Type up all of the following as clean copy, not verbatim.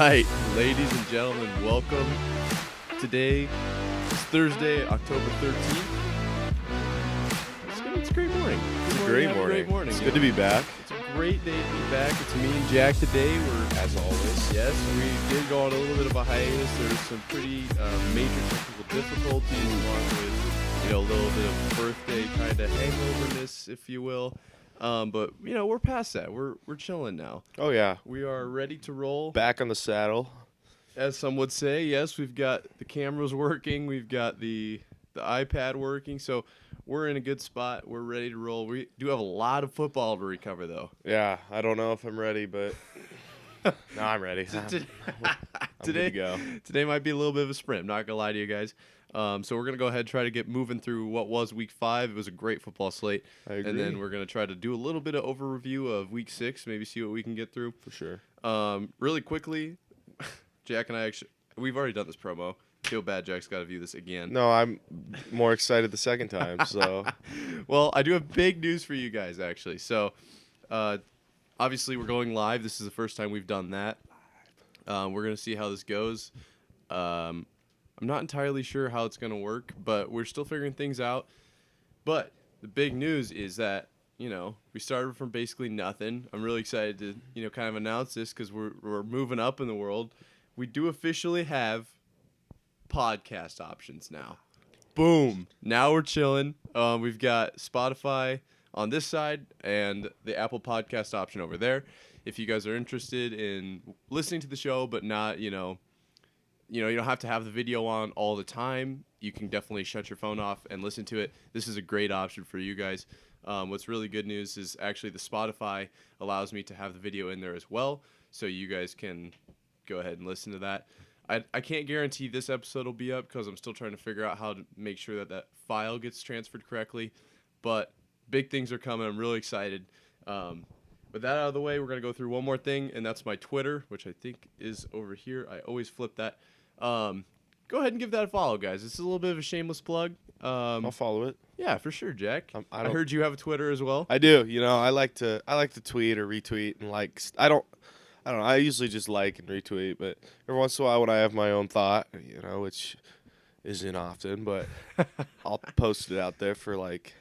right, ladies and gentlemen, welcome. Today is Thursday, October 13th. It's a great morning. It's a great morning. It's good to be back. It's a great day to be back. It's me and Jack today. We're, as always. Yes, we did go on a little bit of a hiatus. There was some pretty major technical difficulties along with, a little bit of birthday kind of hangoverness, if you will. But we're past that. We're chilling now. Oh yeah, we are ready to roll. Back on the saddle, as some would say. Yes, we've got the cameras working. We've got the iPad working. So we're in a good spot. We're ready to roll. We do have a lot of football to recover, though. Yeah, I don't know if I'm ready, but no, I'm ready. I'm good to go. Today might be a little bit of a sprint. I'm not gonna lie to you guys. So we're going to go ahead and try to get moving through what was Week 5. It was a great football slate. I agree. And then we're going to try to do a little bit of overview of Week 6, maybe see what we can get through. For sure. Really quickly, Jack and I we've already done this promo. Feel bad Jack's got to view this again. No, I'm more excited the second time. So, well, I do have big news for you guys, actually. So, obviously, we're going live. This is the first time we've done that. We're going to see how this goes. I'm not entirely sure how it's going to work, but we're still figuring things out. But the big news is that, we started from basically nothing. I'm really excited to, kind of announce this because we're moving up in the world. We do officially have podcast options now. Boom. Now we're chilling. We've got Spotify on this side and the Apple Podcast option over there. If you guys are interested in listening to the show but not, you don't have to have the video on all the time. You can definitely shut your phone off and listen to it. This is a great option for you guys. What's really good news is actually the Spotify allows me to have the video in there as well, so you guys can go ahead and listen to that. I can't guarantee this episode will be up because I'm still trying to figure out how to make sure that file gets transferred correctly. But big things are coming. I'm really excited. With that out of the way, we're going to go through one more thing, and that's my Twitter, which I think is over here. I always flip that. Go ahead and give that a follow, guys. This is a little bit of a shameless plug. I'll follow it. Yeah, for sure, Jack. I heard you have a Twitter as well. I do. I like to tweet or retweet and like. I don't know. I usually just like and retweet, but every once in a while when I have my own thought, which isn't often, but I'll post it out there for like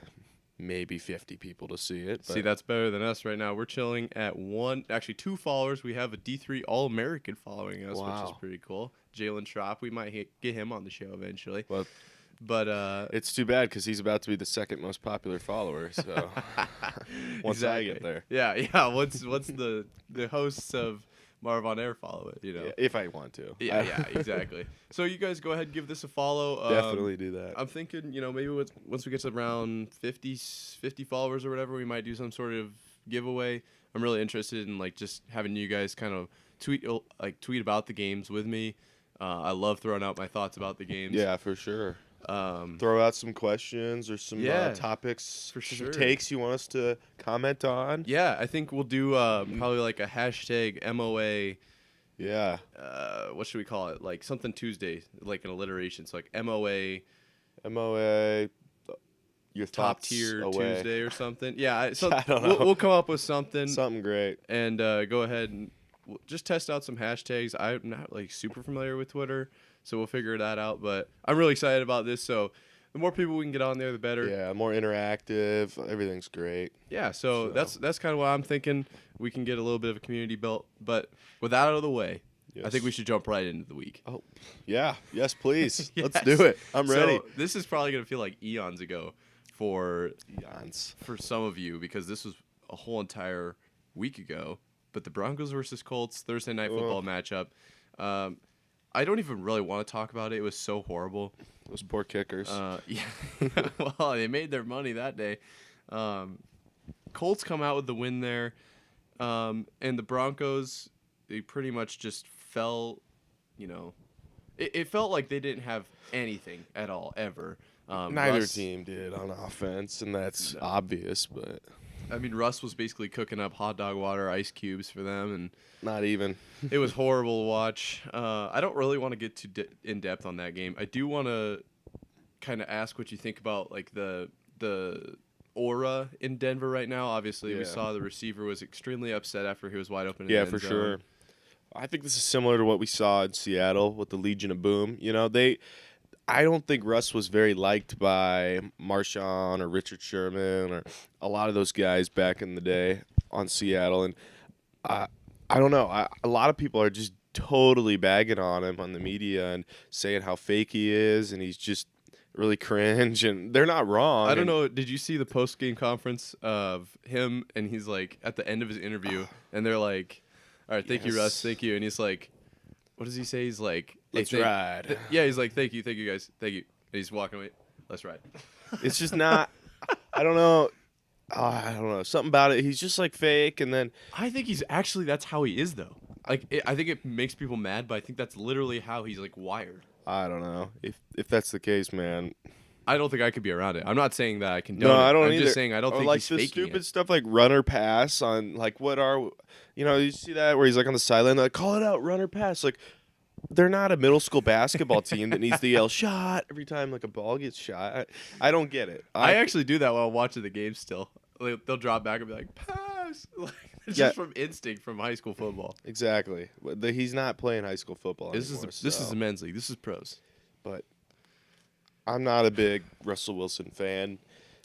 maybe 50 people to see it. See, that's better than us right now. We're chilling at 2 followers. We have a D3 All-American following us, wow, which is pretty cool. Jalen Schropp. We might get him on the show eventually. But it's too bad because he's about to be the second most popular follower. So once exactly. I get there, yeah. Once the hosts of Marv on Air follow it, Yeah, if I want to. Yeah, exactly. So you guys go ahead and give this a follow. Definitely do that. I'm thinking, maybe once we get to around 50 followers or whatever, we might do some sort of giveaway. I'm really interested in just having you guys kind of tweet about the games with me. I love throwing out my thoughts about the games. Yeah, for sure. Throw out some questions or some topics, for sure, some takes you want us to comment on. Yeah, I think we'll do probably like a hashtag MOA. Yeah. What should we call it? Like something Tuesday, like an alliteration. So like MOA. Your top tier away. Tuesday or something. Yeah, I don't know. We'll come up with something. Something great. And go ahead and just test out some hashtags. I'm not super familiar with Twitter, so we'll figure that out. But I'm really excited about this. So the more people we can get on there, the better. Yeah, more interactive. Everything's great. Yeah, so that's kind of what I'm thinking. We can get a little bit of a community built. But with that out of the way, yes, I think we should jump right into the week. Oh, yeah. Yes, please. Yes. Let's do it. I'm ready. So this is probably going to feel like eons ago for some of you because this was a whole entire week ago. But the Broncos versus Colts Thursday night football matchup, I don't even really want to talk about it. It was so horrible. Those poor kickers. Yeah. Well, they made their money that day. Colts come out with the win there. And the Broncos, they pretty much just fell, it felt like they didn't have anything at all, ever. Neither team did on offense, and that's obvious, but... Russ was basically cooking up hot dog water, ice cubes for them, and not even. It was horrible to watch. I don't really want to get too in depth on that game. I do want to kind of ask what you think about the aura in Denver right now. Obviously, we saw the receiver was extremely upset after he was wide open. Yeah, for sure. I think this is similar to what we saw in Seattle with the Legion of Boom. I don't think Russ was very liked by Marshawn or Richard Sherman or a lot of those guys back in the day on Seattle. And I don't know. A lot of people are just totally bagging on him on the media and saying how fake he is, and he's just really cringe. And they're not wrong. I don't know. Did you see the post game conference of him? And he's like at the end of his interview, and they're like, "All right, thank you, Russ, thank you." And he's like, "What does he say?" He's like, "Let's ride." Yeah, he's like, "Thank you guys, thank you." And he's walking away. Let's ride. It's just not. I don't know. I don't know. Something about it. He's just like fake, and then I think he's actually that's how he is though. Like I think it makes people mad, but I think that's literally how he's like wired. I don't know if that's the case, man. I don't think I could be around it. I'm not saying that I condone No, I don't I'm either. just saying I don't think like he's the faking stupid it. stuff like runner pass on like you see that where he's like on the sideline, they're like, call it out, runner pass. Like they're not a middle school basketball team that needs to yell shot every time like a ball gets shot. I don't get it. I actually do that while watching the game still. They'll drop back and be like, pass. Like, it's just from instinct from high school football. Exactly. He's not playing high school football anymore. This is the men's league. This is pros. But I'm not a big Russell Wilson fan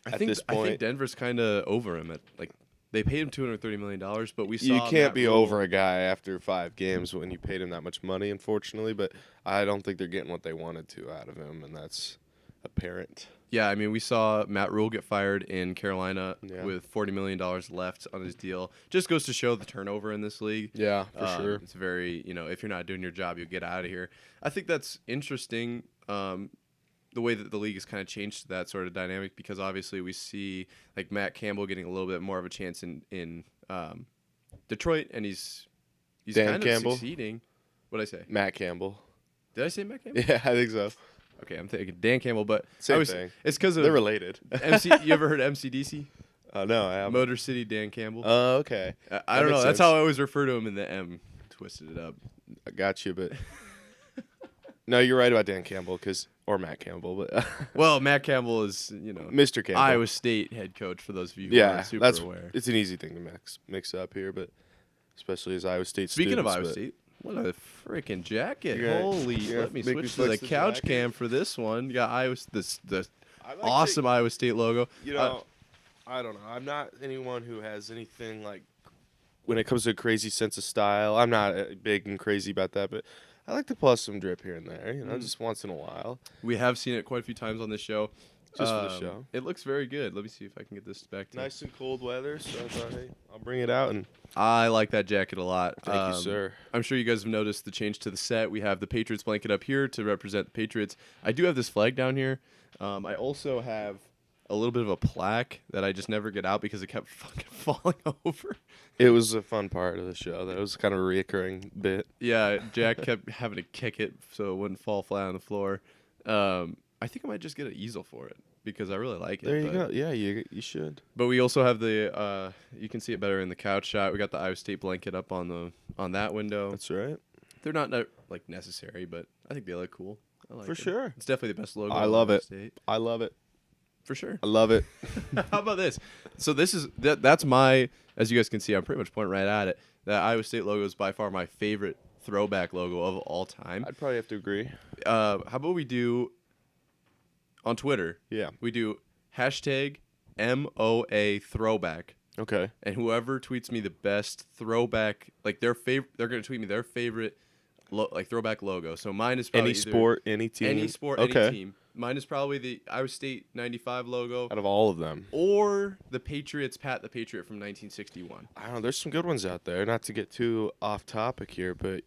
at this point. I think Denver's kind of over him. They paid him $230 million, but we saw you can't Matt be Rule. over a guy after 5 games when you paid him that much money, unfortunately. But I don't think they're getting what they wanted to out of him, and that's apparent. Yeah, I mean, we saw Matt Rule get fired in Carolina Yeah. with $40 million left on his deal. Just goes to show the turnover in this league. Yeah, for sure. It's very, if you're not doing your job, you'll get out of here. I think that's interesting, the way that the league has kind of changed to that sort of dynamic, because obviously we see like Matt Campbell getting a little bit more of a chance in Detroit, and he's Dan kind Campbell? of succeeding. What'd I say? Matt Campbell. Did I say Matt Campbell? Yeah, I think so. Okay, I'm thinking Dan Campbell, but Same thing. It's because of They're related. You ever heard of MCDC? No, I haven't. Motor City Dan Campbell. Oh, okay. I don't know. makes That's sense. how I always refer to him in the M. Twisted it up. I got you, but no, you're right about Dan Campbell or Matt Campbell, but Well, Matt Campbell is, Mr. Campbell. Iowa State head coach, for those of you who Yeah, aren't super aware. it's an easy thing to mix up here, but especially as Iowa State Speaking students. of Iowa but- State, what a freaking jacket. You're gonna- Holy, you're let me gonna make me switch to the flex the couch jacket? cam for this one. You got the I like awesome Iowa State logo. I don't know. I'm not anyone who has anything like when it comes to a crazy sense of style. I'm not big and crazy about that, but I like to plus some drip here and there, just once in a while. We have seen it quite a few times on this show. Just for the show. It looks very good. Let me see if I can get this back to you. Nice and cold weather, so I thought, hey, I'll bring it out and I like that jacket a lot. thank you, sir. I'm sure you guys have noticed the change to the set. We have the Patriots blanket up here to represent the Patriots. I do have this flag down here. I also have a little bit of a plaque that I just never get out because it kept fucking falling over. It was a fun part of the show. That was kind of a reoccurring bit. Yeah, Jack kept having to kick it so it wouldn't fall flat on the floor. I think I might just get an easel for it because I really like it. There you go. Yeah, you should. But we also have the you can see it better in the couch shot. We got the Iowa State blanket up on that window. That's right. They're not like necessary, but I think they look cool. I like For it. sure. It's definitely the best logo. I on love Iowa it. State. I love it. For sure. I love it. How about this? So this is that's my, as you guys can see, I'm pretty much pointing right at it. That Iowa State logo is by far my favorite throwback logo of all time. I'd probably have to agree. How about we do on Twitter? Yeah. We do hashtag MOA throwback. Okay. And whoever tweets me the best throwback, like they're gonna tweet me their favorite throwback logo. So mine is probably Any sport, any team. any sport, Okay. any team. Mine is probably the Iowa State 95 logo, Out of all of them. or the Patriots, Pat the Patriot from 1961. I don't know. There's some good ones out there. Not to get too off topic here, but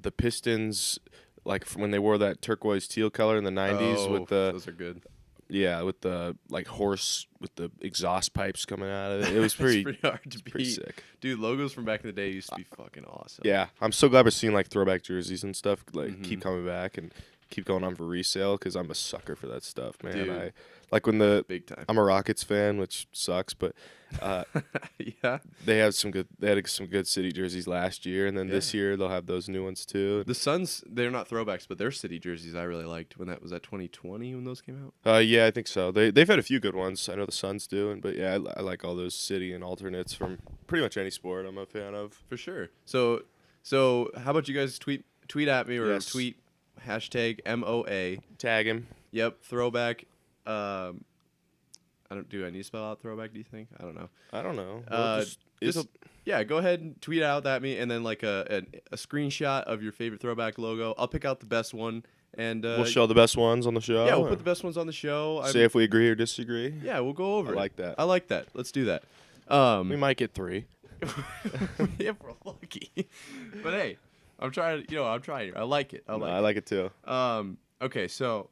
the Pistons, like from when they wore that turquoise teal color in the 90s with the those are good. with the like horse with the exhaust pipes coming out of it. It was It's pretty pretty hard to pretty beat. sick. Dude, logos from back in the day used to be fucking awesome. Yeah, I'm so glad we're seeing like throwback jerseys and stuff like keep Mhm. coming back and keep going on for resale because I'm a sucker for that stuff, man. Dude. I like when Big time. I'm a Rockets fan, which sucks, but Yeah. they had some good city jerseys last year, and then this Yeah. year they'll have those new ones too. The Suns, they're not throwbacks, but their city jerseys I really liked when that was at 2020 when those came out. Yeah, I think so. They've had a few good ones. I know the Suns do, but yeah, I like all those city and alternates from pretty much any sport I'm a fan of. For sure. So So how about you guys tweet at me or Yes. tweet hashtag MOA. Tag him. Yep, throwback. I need to spell out throwback? Do you think? I don't know. I don't know. Yeah, go ahead and tweet out at me, and then like a screenshot of your favorite throwback logo. I'll pick out the best one, and we'll show the best ones on the show. Yeah, we'll put the best ones on the show. See if we agree or disagree. Yeah, we'll go over. I like that. I like that. Let's do that. We might get 3. If we're lucky. But hey, I'm trying. I'm trying. I like it. I like it too. Okay, so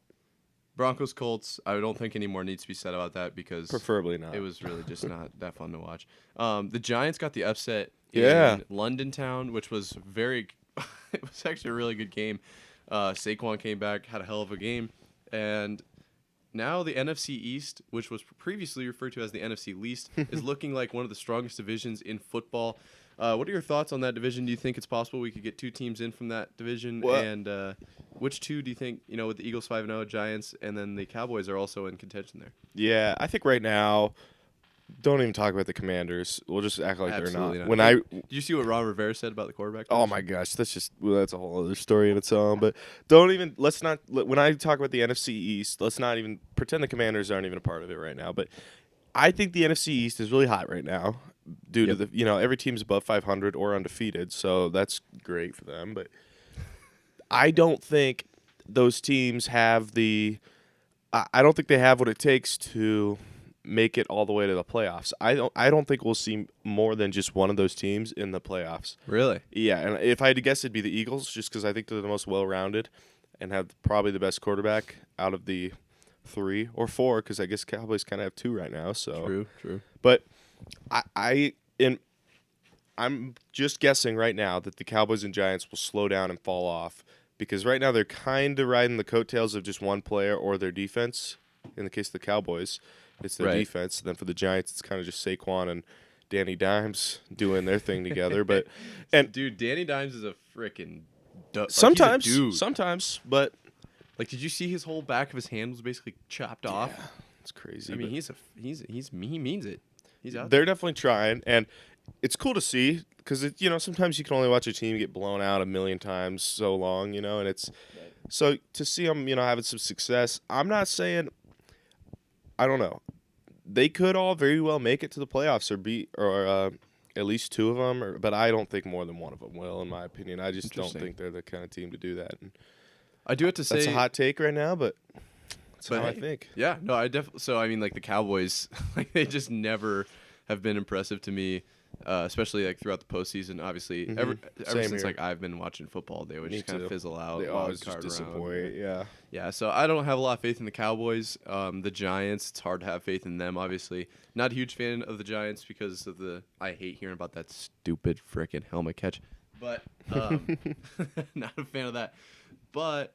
Broncos Colts. I don't think any more needs to be said about that because Preferably not. it was really just not that fun to watch. The Giants got the upset Yeah. in London Town, which was very. It was actually a really good game. Saquon came back, had a hell of a game, and now the NFC East, which was previously referred to as the NFC least, is looking like one of the strongest divisions in football. What are your thoughts on that division? Do you think it's possible we could get 2 teams in from that division? What? And which 2 do you think, with the Eagles 5-0, Giants, and then the Cowboys are also in contention there? Yeah, I think right now, don't even talk about the Commanders. We'll just act like Absolutely they're not. not. Did you see what Ron Rivera said about the quarterback? Oh my gosh, that's a whole other story in its own. But when I talk about the NFC East, let's not even pretend the Commanders aren't even a part of it right now. But I think the NFC East is really hot right now due to every team's above 500 or undefeated, so that's great for them. But I don't think those teams have I don't think they have what it takes to make it all the way to the playoffs. I don't think we'll see more than just one of those teams in the playoffs. Really? Yeah, and if I had to guess, it'd be the Eagles, just because I think they're the most well-rounded and have probably the best quarterback out of the 3 or 4, because I guess Cowboys kind of have 2 right now. So True. But I'm just guessing right now that the Cowboys and Giants will slow down and fall off, because right now they're kind of riding the coattails of just one player or their defense. In the case of the Cowboys, it's their defense. And then for the Giants, it's kind of just Saquon and Danny Dimes doing their thing together. But dude, Danny Dimes is a freaking sometimes, but like, did you see his whole back of his hand was basically chopped off? It's crazy. I mean, he means it. He's out. They're definitely trying, and it's cool to see because sometimes you can only watch a team get blown out a million times so long, and it's so to see them, having some success. I'm not saying. I don't know. They could all very well make it to the playoffs or at least 2 of them, but I don't think more than one of them will, in my opinion. I just don't think they're the kind of team to do that. And I do have to say that's a hot take right now, but that's how I think. Yeah, no, I definitely. So I mean, like the Cowboys, like they just never have been impressive to me, especially like throughout the postseason. Obviously, ever since like I've been watching football, they would just kind of fizzle out. They always just disappoint. Yeah, so I don't have a lot of faith in the Cowboys. The Giants, it's hard to have faith in them, obviously. Not a huge fan of the Giants because of I hate hearing about that stupid frickin' helmet catch. But not a fan of that. But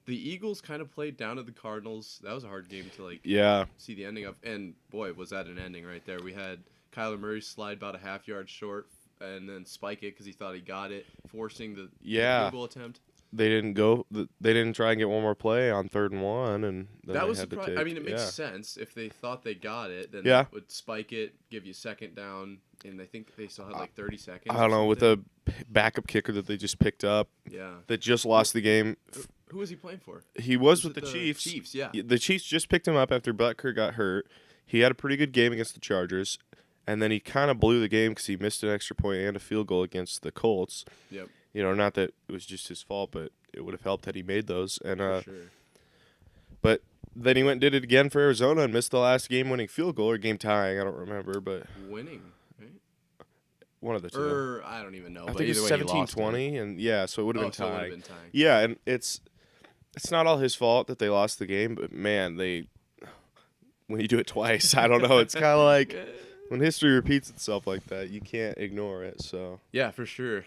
the Eagles kind of played down to the Cardinals. That was a hard game to see the ending of. And boy, was that an ending right there. We had Kyler Murray slide about a half yard short and then spike it because he thought he got it, forcing the field goal attempt. They didn't go. They didn't try and get one more play on 3rd and 1, and then that was had to take. I mean, it makes sense if they thought they got it. Then they would spike it, give you 2nd down, and I think they still had like 30 seconds. I don't know, with a backup kicker that they just picked up. Yeah, that just lost the game. Who was he playing for? He was with the Chiefs. Chiefs, yeah. The Chiefs just picked him up after Butker got hurt. He had a pretty good game against the Chargers, and then he kind of blew the game because he missed an extra point and a field goal against the Colts. Yep. Not that it was just his fault, but it would have helped had he made those. And for sure. But then he went and did it again for Arizona and missed the last game-winning field goal or game tying. I don't remember, but winning, right? One of the 2. Or I don't even know. I think it's 17-20, and so it would have been tying. So it would have been tying. Yeah, and it's not all his fault that they lost the game, but man, when you do it twice, I don't know. It's kind of like when history repeats itself like that, you can't ignore it. So yeah, for sure.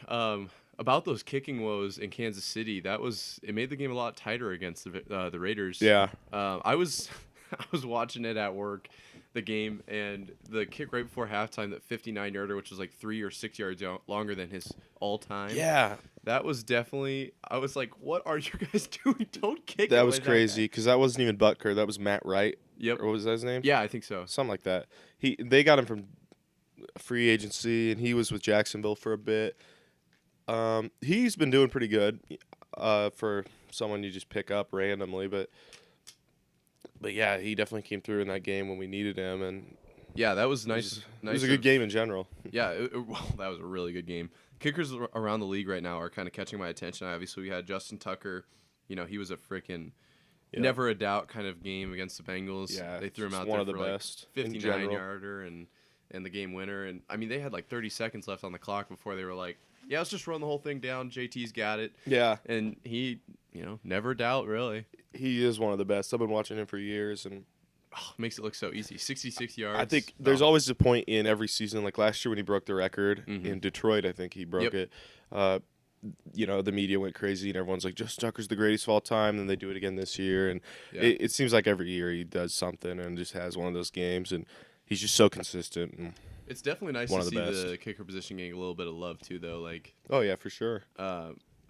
About those kicking woes in Kansas City, it made the game a lot tighter against the Raiders. Yeah. I was watching it at work, the game, and the kick right before halftime, that 59-yarder, which was like 3 or 6 yards longer than his all-time. Yeah. That was definitely. I was like, "What are you guys doing? Don't kick." That was crazy because that wasn't even Butker. That was Matt Wright. Yep. Or what was that his name? Yeah, I think so. Something like that. They got him from free agency, and he was with Jacksonville for a bit. He's been doing pretty good for someone you just pick up randomly, but yeah, he definitely came through in that game when we needed him, and Yeah, that was nice. it was a good game in general. Yeah, well, that was a really good game. Kickers around the league right now are kind of catching my attention. Obviously, we had Justin Tucker. You know, he was a freaking never a doubt kind of game against the Bengals. Yeah, they threw him just out one there of for the like best in 59-yarder and the game winner. And I mean, they had like 30 seconds left on the clock before they were like, "Yeah, let's just run the whole thing down. JT's got it." Yeah, And he, you know, never doubt really. he is one of the best. I've been watching him for years, and Makes it look so easy. 66 yards. I think there's always a point in every season. Like last year when he broke the record in Detroit, I think he broke it. You know, the media went crazy and everyone's like, Justin Tucker's the greatest of all time. And they do it again this year. And it seems like every year he does something and just has one of those games. And he's just so consistent. And it's definitely nice one to of see the best. the kicker position getting a little bit of love too, though. Like, oh, yeah, for sure.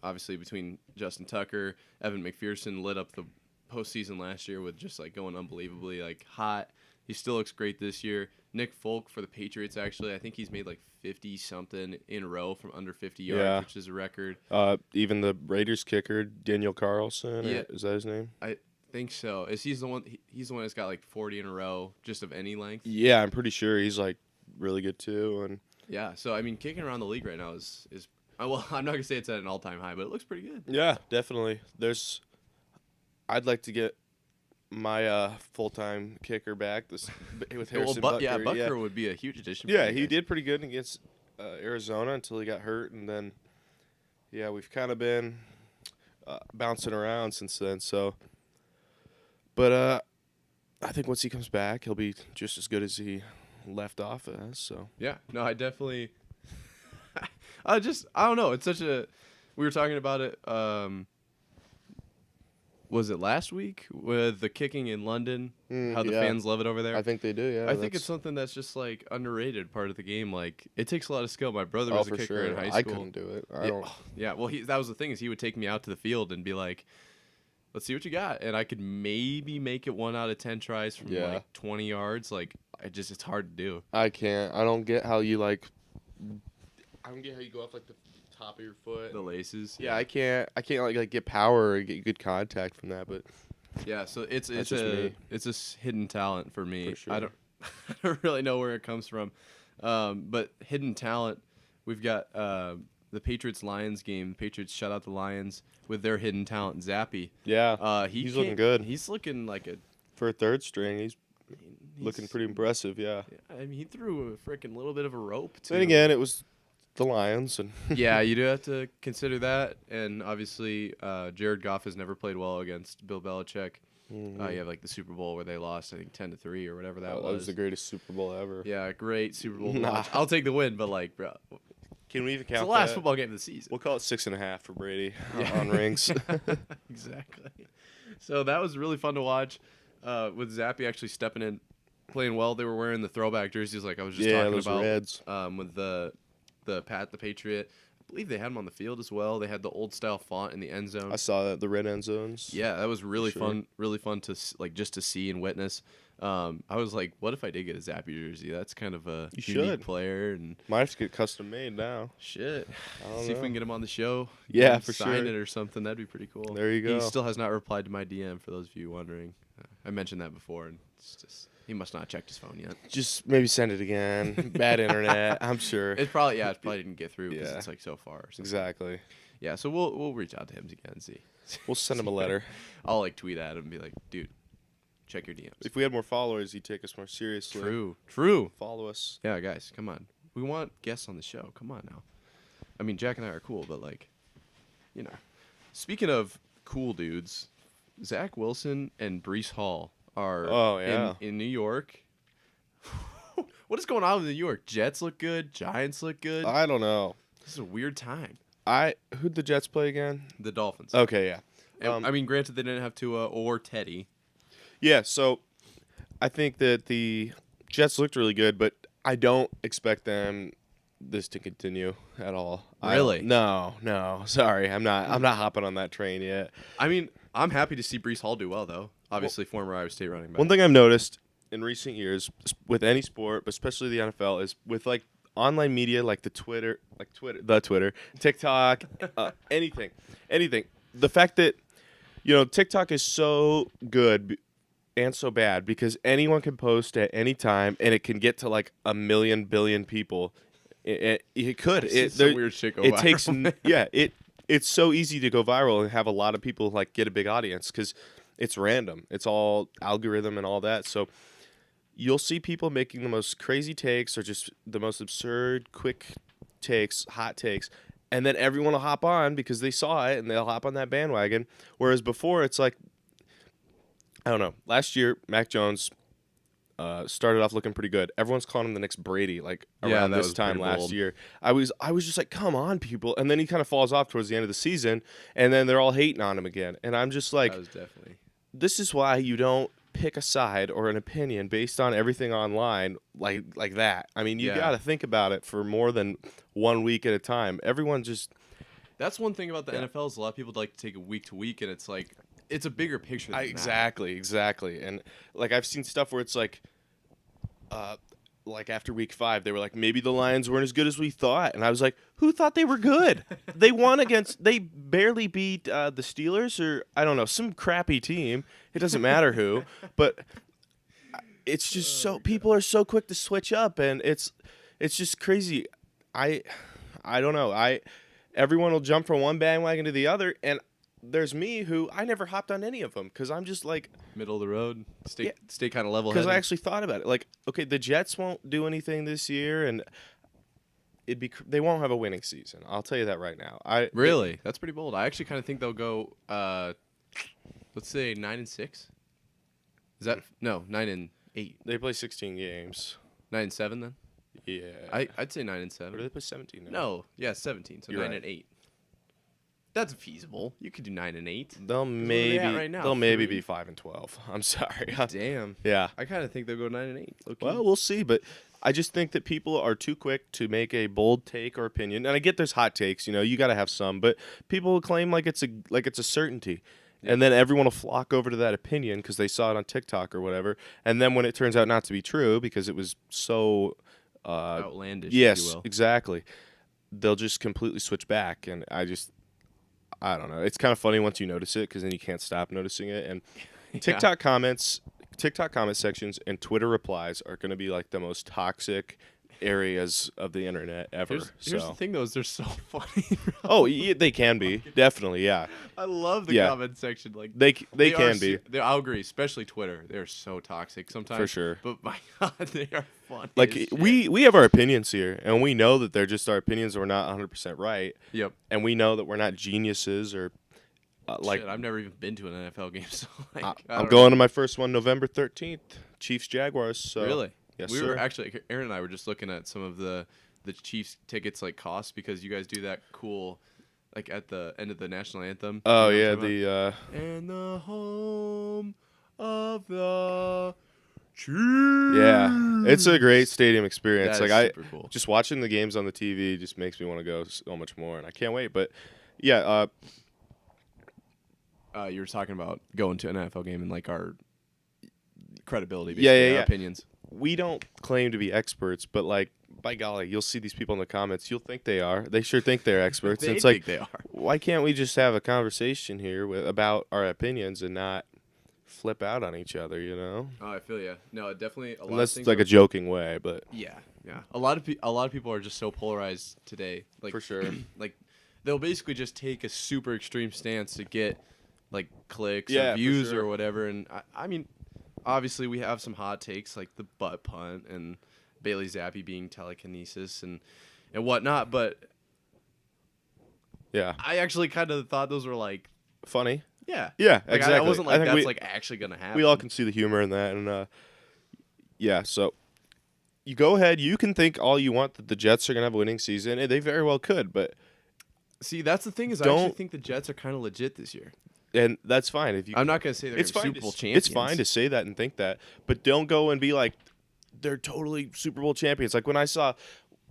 obviously between Justin Tucker, Evan McPherson lit up the postseason last year with just like going unbelievably like hot. He still looks great this year. Nick Folk for the Patriots, actually, I think he's made like 50 something in a row from under 50 yards, which is a record. Even the Raiders kicker, Daniel Carlson, is that his name? I think so. He's the one that's got like 40 in a row just of any length. Yeah, I'm pretty sure he's like really good too. And yeah, so I mean, kicking around the league right now is well, I'm not gonna say it's at an all-time high, but it looks pretty good. yeah, definitely. I'd like to get my full-time kicker back with Harrison Butker. Yeah, Butker would be a huge addition. Yeah, he did pretty good against Arizona until he got hurt, and then we've kind of been bouncing around since then. So, but I think once he comes back, he'll be just as good as he left off as. So yeah, no, I definitely. I don't know. It's such a. We were talking about it. Was it last week with the kicking in London? How the fans love it over there. I think they do. Yeah, I think it's something that's just like underrated part of the game. Like it takes a lot of skill. My brother was a kicker in high school. I couldn't do it. I don't. Yeah, well, that was the thing is he would take me out to the field and be like, "Let's see what you got," and I could maybe make it 1 out of 10 tries from like 20 yards. Like it's hard to do. I can't. I don't get how you like. I don't get how you go off like the top of your foot. The laces. Yeah, I can't like get power or get good contact from that. But yeah, so it's just a hidden talent for me. For sure. I don't really know where it comes from, but hidden talent. We've got the Patriots-Lions game. The Patriots shut out the Lions with their hidden talent, Zappy. Yeah, he's looking good. He's looking like a for a third string. He's looking pretty impressive. Yeah. I mean, he threw a freaking little bit of a rope too. Then again, it was the Lions, and yeah, you do have to consider that. And obviously, Jared Goff has never played well against Bill Belichick. You have like the Super Bowl where they lost, I think 10-3 or whatever that was. That was the greatest Super Bowl ever. Yeah, great Super Bowl watch. I'll take the win, but like, bro, can we even count? It's the last football game of the season. We'll call it 6.5 for Brady on rings. Exactly. So that was really fun to watch. With Zappy actually stepping in, playing well. They were wearing the throwback jerseys, like I was just talking those about. Reds. With the Patriot. I believe they had him on the field as well. They had the old style font in the end zone. I saw that, the red end zones. Yeah, that was really fun. Really fun to like just to see and witness. I was like, what if I did get a Zappy jersey? That's kind of a unique player, and might have to get custom made now. Shit, see if we can get him on the show. Yeah, for sign it or something. That'd be pretty cool. There you go. He still has not replied to my DM. For those of you wondering, I mentioned that before, and it's just. He must not have checked his phone yet. Just maybe send it again. Bad internet, I'm sure. It probably didn't get through because it's like so far. Exactly. Yeah, so we'll reach out to him again and see. We'll send him a letter. I'll like tweet at him and be like, dude, check your DMs. If we had more followers, he'd take us more seriously. True. Follow us. Yeah, guys, come on. We want guests on the show. Come on now. I mean, Jack and I are cool, but like, you know. Speaking of cool dudes, Zach Wilson and Breece Hall are in New York. What is going on with New York? Jets look good. Giants look good. I don't know. This is a weird time. Who'd the Jets play again? The Dolphins. Okay, yeah. And, I mean, granted, they didn't have Tua or Teddy. Yeah, so I think that the Jets looked really good, but I don't expect this to continue at all. Really? No. Sorry, I'm not hopping on that train yet. I mean, I'm happy to see Breece Hall do well, though. Obviously, former Iowa State running back. One thing I've noticed in recent years with any sport, but especially the NFL, is with like online media like the Twitter, TikTok, anything. The fact that TikTok is so good and so bad because anyone can post at any time and it can get to like a million billion people. It could. Some weird shit go it viral. takes yeah. It's so easy to go viral and have a lot of people like get a big audience because it's random. It's all algorithm and all that. So you'll see people making the most crazy takes or just the most absurd, quick takes, hot takes, and then everyone will hop on because they saw it and they'll hop on that bandwagon. Whereas before, it's like, I don't know. Last year, Mac Jones started off looking pretty good. Everyone's calling him the next Brady, like around that this was time pretty last bold. year. I was just like, come on, people. And then he kind of falls off towards the end of the season, and then they're all hating on him again. And I'm just like, That was definitely. this is why you don't pick a side or an opinion based on everything online like that. I mean, you Yeah. got to think about it for more than 1 week at a time. Everyone just That's one thing about the NFL is a lot of people like to take it week to week, and it's like it's a bigger picture. Than that. exactly. And like I've seen stuff where it's like after week 5, they were like, maybe the Lions weren't as good as we thought, and I was like, who thought they were good? They barely beat the Steelers or I don't know, some crappy team. It doesn't matter who, but it's just people are so quick to switch up, and it's just crazy. I don't know. Everyone will jump from one bandwagon to the other, and there's me who I never hopped on any of them because I'm just like Middle of the road, stay kind of level. because I actually thought about it. Like, okay, the Jets won't do anything this year, and they won't have a winning season. I'll tell you that right now. Really, that's pretty bold. I actually kind of think they'll go. Let's say 9-6. Is that no 9-8? They play 16 games. 9-7 then. Yeah. I'd say Or do 9-7. they play 17 now? No, yeah, 17. So You're 9-8. right. That's feasible. You could do 9-8. They'll maybe right now? they'll maybe 3? be 5-12. I'm sorry. Damn. Yeah. I kind of think they'll go 9-8. Okay. Well, we'll see, but I just think that people are too quick to make a bold take or opinion. And I get there's hot takes, you got to have some, but people will claim like it's a certainty. Yeah. And then everyone will flock over to that opinion because they saw it on TikTok or whatever. And then when it turns out not to be true because it was so outlandish. If yes, you will. exactly. They'll just completely switch back, and I don't know. It's kind of funny once you notice it because then you can't stop noticing it. And TikTok comment sections and Twitter replies are going to be like the most toxic areas of the internet ever. Here's the thing, though, is they're so funny. Oh, yeah, they can be definitely, yeah. I love the comment section. Like They can be. I'll agree, especially Twitter. They're so toxic sometimes. For sure. But my God, they are funny. Like as shit. we have our opinions here, and we know that they're just our opinions. We're not 100% right. Yep. And we know that we're not geniuses or Shit, I've never even been to an NFL game, so like I'm going to my first one November 13th, Chiefs Jaguars. So Really? Yes, we sir. were actually Aaron and I were just looking at some of the Chiefs tickets like cost because you guys do that cool like at the end of the national anthem. Oh You know yeah, what I'm talking about? the And the home of the Chiefs. yeah, it's a great stadium experience. That is Like super cool. just watching the games on the TV just makes me want to go so much more, and I can't wait. But yeah, You were talking about going to an NFL game and like our credibility, Yeah, basically, yeah, our yeah. opinions. we don't claim to be experts, but like by golly, you'll see these people in the comments. You'll think they are. They sure think they're experts. They And it's think like, they are. why can't we just have a conversation here about our opinions and not flip out on each other? Oh, I feel you. No, definitely a lot Unless of things it's like are- a joking way, but Yeah. A lot of people are just so polarized today. Like for sure. like they'll basically just take a super extreme stance to get like clicks Yeah, or for views sure. or whatever. And I mean, obviously we have some hot takes like the butt punt and Bailey Zappi being telekinesis and whatnot. But Yeah, I actually kind of thought those were like, funny. yeah. Yeah, Like, exactly. I wasn't like think that's we, like actually gonna happen. we all can see the humor in that, and yeah. So you go ahead. You can think all you want that the Jets are gonna have a winning season, and they very well could. But See, that's the thing is I actually Don't- think the Jets are kind of legit this year. and that's fine if you. I'm not gonna say they're it's gonna be fine. Super Bowl To, champions. it's fine to say that and think that, but don't go and be like they're totally Super Bowl champions. Like when I saw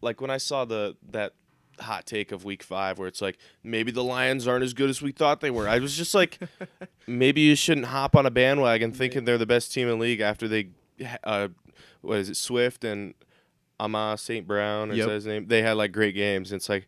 that hot take of Week 5 where it's like maybe the Lions aren't as good as we thought they were. I was just like, maybe you shouldn't hop on a bandwagon thinking they're the best team in the league after they, what is it, Swift and St. Brown, or is Yep. that his name? They had like great games. And it's like,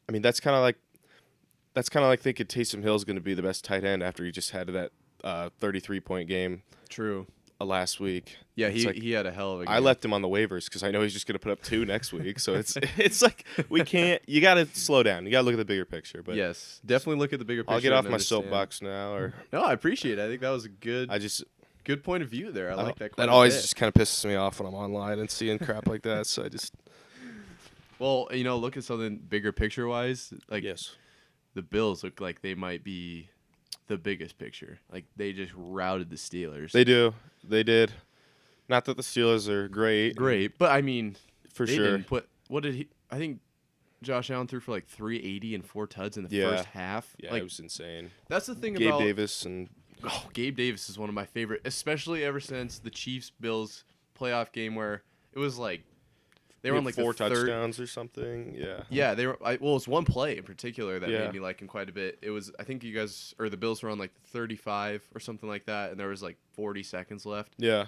I mean, that's kind of like thinking Taysom Hill's going to be the best tight end after he just had that 33-point game True. last week. Yeah, It's like, he had a hell of a game. I left him on the waivers because I know he's just going to put up 2 next week. So it's like we can't. You got to slow down. You got to look at the bigger picture. But yes, definitely look at the bigger picture. I'll get off and my understand. soapbox now. Or No, I appreciate it. I think that was a good point of view there. I like that. That always just kind of pisses me off when I'm online and seeing crap like that. So I just. Well, look at something bigger picture wise. Like Yes. the Bills look like they might be the biggest picture. Like they just routed the Steelers. They do. They did. Not that the Steelers are great. Great, but I mean, For they sure. didn't put. What did he? I think Josh Allen threw for like 380 and 4 tuds in the Yeah. first half. Yeah, like it was insane. that's the thing Gabe about Davis and Gabe Davis is one of my favorite, especially ever since the Chiefs Bills playoff game where it was like they were on like 4 the third. touchdowns or something. Yeah. Yeah, they were. Well, it was one play in particular that Yeah. made me like him quite a bit. It was, I think you guys or the Bills were on like 35 or something like that, and there was like 40 seconds left, Yeah.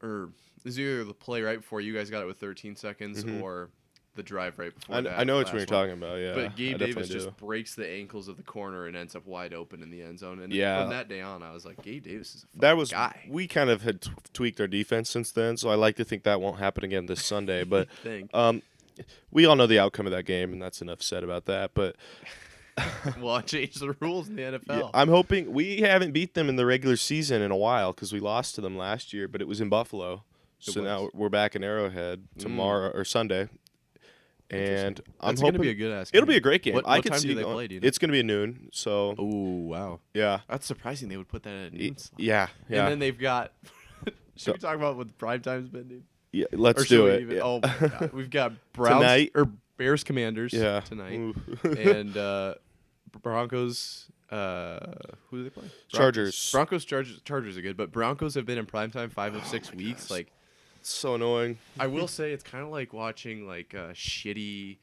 or it was either the play right before you guys got it with 13 seconds Mhm. or the drive right before I that. know which last one you're talking about. Yeah. But Gabe I Davis definitely just do. breaks the ankles of the corner and ends up wide open in the end zone. And Yeah. from that day on, I was like, Gabe Davis is a fucking That was guy. we kind of had tweaked our defense since then, so I like to think that won't happen again this Sunday. But Think. we all know the outcome of that game, and that's enough said about that. But Well, I changed the rules in the NFL. yeah, I'm hoping we haven't beat them in the regular season in a while because we lost to them last year, but it was in Buffalo. It So now was. we're back in Arrowhead tomorrow or Sunday, and I'm That's going to hoping be a good ass. it'll be a great game. What I could time see do they going- play? Do you know? It's going to be at noon. So Oh wow, yeah, that's surprising. They would put that at a noon slot. yeah, yeah. And then they've got. Should So- we talk about what the prime time's been, dude? Yeah, let's Or should do we it. even- Yeah. Oh my God. We've got Browns Tonight. or Bears Commanders Yeah. tonight, Ooh. and Broncos. Who do they play? Chargers. Chargers are good, but Broncos have been in primetime 5 of 6 weeks. gosh. Like So annoying. I will say, it's kind of like watching like a shitty,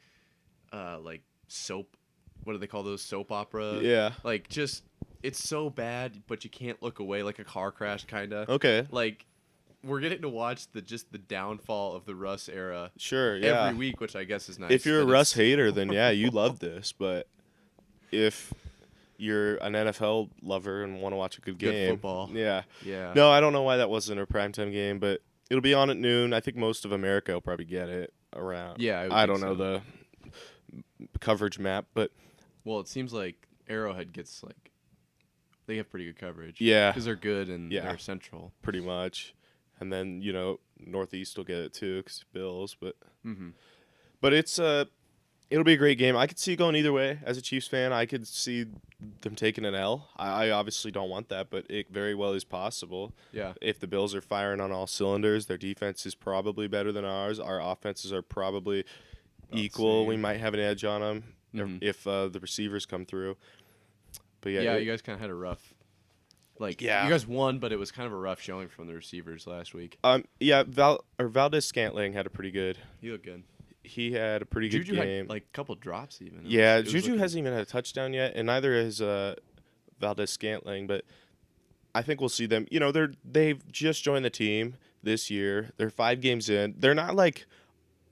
like soap. What do they call those? Soap opera. Yeah. Like just it's so bad, but you can't look away, like a car crash kind of. Okay. Like we're getting to watch the downfall of the Russ era Sure. Yeah. every week, which I guess is nice. If you're a but Russ it's- hater, then yeah, you love this. But if you're an NFL lover and want to watch a good Good game, football. yeah. yeah, No, I don't know why that wasn't a primetime game, but it'll be on at noon. I think most of America will probably get it around. Yeah, I would I think don't know the coverage map, but well, it seems like Arrowhead gets like they have pretty good coverage. Yeah. because they're good and Yeah. they're central. pretty much. And then Northeast will get it too, 'cause Bills. Mm-hmm. But it's it'll be a great game. I could see it going either way. As a Chiefs fan, I could see them taking an L. I obviously don't want that, but it very well is possible. Yeah, If the Bills are firing on all cylinders, their defense is probably better than ours. Our offenses are probably equal. same. We might have an edge on them Mhm. if the receivers come through. But yeah. yeah, You guys kind of had a rough. Like Yeah. you guys won, but it was kind of a rough showing from the receivers last week. Valdez Scantling had a pretty good. He looked good. He had a pretty good Juju game. had like a couple drops even. Yeah, It was Juju looking- hasn't even had a touchdown yet, and neither has Valdez Scantling. But I think we'll see them. They've just joined the team this year. They're 5 games in. They're not like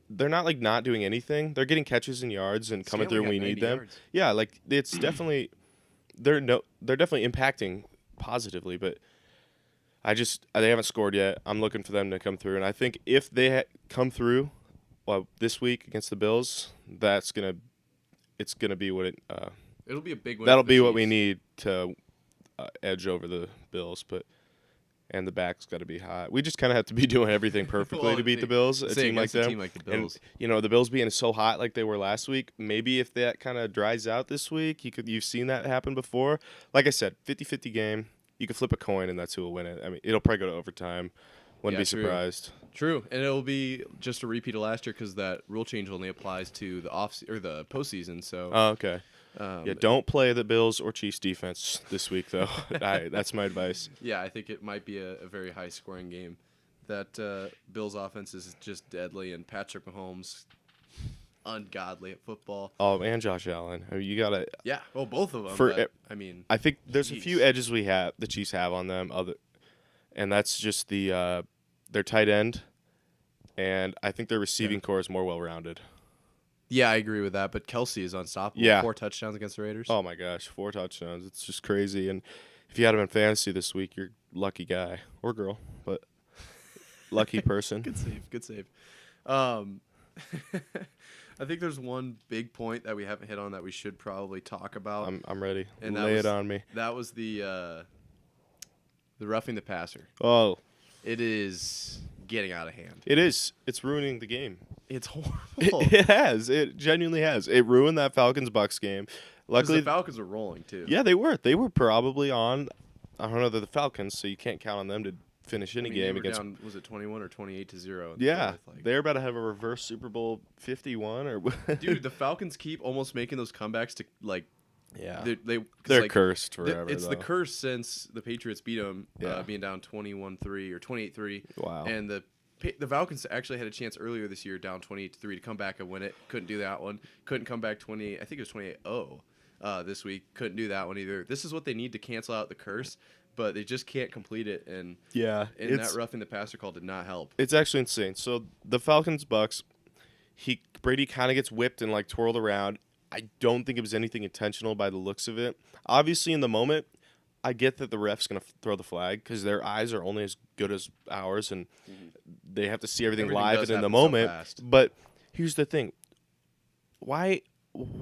not doing anything. They're getting catches and yards and coming Scantling through when had we need 90 them. yards. Yeah, like it's definitely they're definitely impacting positively, but they haven't scored yet. I'm looking for them to come through, and I think if they come through, this week against the Bills, it's gonna be what it. It'll be a big win. That'll for the be what we Chiefs. need to edge over the Bills, and the back's got to be hot. We just kind of have to be doing everything perfectly Well, to beat the Bills. A Say team like against a them, team like the Bills. and the Bills being so hot like they were last week. Maybe if that kind of dries out this week, you've seen that happen before. Like I said, 50-50 game. You could flip a coin and that's who will win it. I mean, it'll probably go to overtime. Wouldn't Yeah, be true. surprised. True, and it'll be just a repeat of last year because that rule change only applies to the the postseason. So Oh, okay. um, Yeah, don't play the Bills or Chiefs defense this week, though. That's my advice. yeah, I think it might be a very high scoring game. That Bills offense is just deadly, and Patrick Mahomes ungodly at football. Oh, and Josh Allen. I mean, you gotta. Yeah, well, both of them. For- but, I mean, I think there's a few Jeez. edges the Chiefs have on them, and that's just their tight end. and I think their receiving core is more well-rounded. Yeah, I agree with that. But Kelsey is unstoppable. Yeah. 4 touchdowns against the Raiders. Oh my gosh, 4 touchdowns! It's just crazy. And if you had him in fantasy this week, you're lucky guy or girl, but lucky person. Good save. Good save. I think there's one big point that we haven't hit on that we should probably talk about. I'm ready. And Lay it on me. That was the roughing the passer. Oh, It is getting out of hand. it is. It's ruining the game. It's horrible. It has. It genuinely has. It ruined that Falcons-Bucks game. 'Cause Luckily, the Falcons are rolling too. yeah, they were. They were probably on. I don't know. They're the Falcons, so you can't count on them to finish any I mean, game they were against. down, was it 21 or 28-0? Yeah, Like, they're about to have a reverse Super Bowl 51 or. dude, the Falcons keep almost making those comebacks to like. yeah, 'cause, they're like, cursed forever. It's the though. curse since the Patriots beat them, Yeah. being down 21-3 or 28-3. Wow. And the Falcons actually had a chance earlier this year, down 28-3, to come back and win it. Couldn't do that one. Couldn't come back 20. I think it was 28-0 this week. Couldn't do that one either. This is what they need to cancel out the curse, but they just can't complete it. And Yeah, that roughing the passer call did not help. It's actually insane. So the Falcons-Bucks, Brady kind of gets whipped and like twirled around. I don't think it was anything intentional by the looks of it. Obviously, in the moment, I get that the ref's going to throw the flag because their eyes are only as good as ours, and they have to see everything live does and in the happen so moment. fast. But here's the thing: why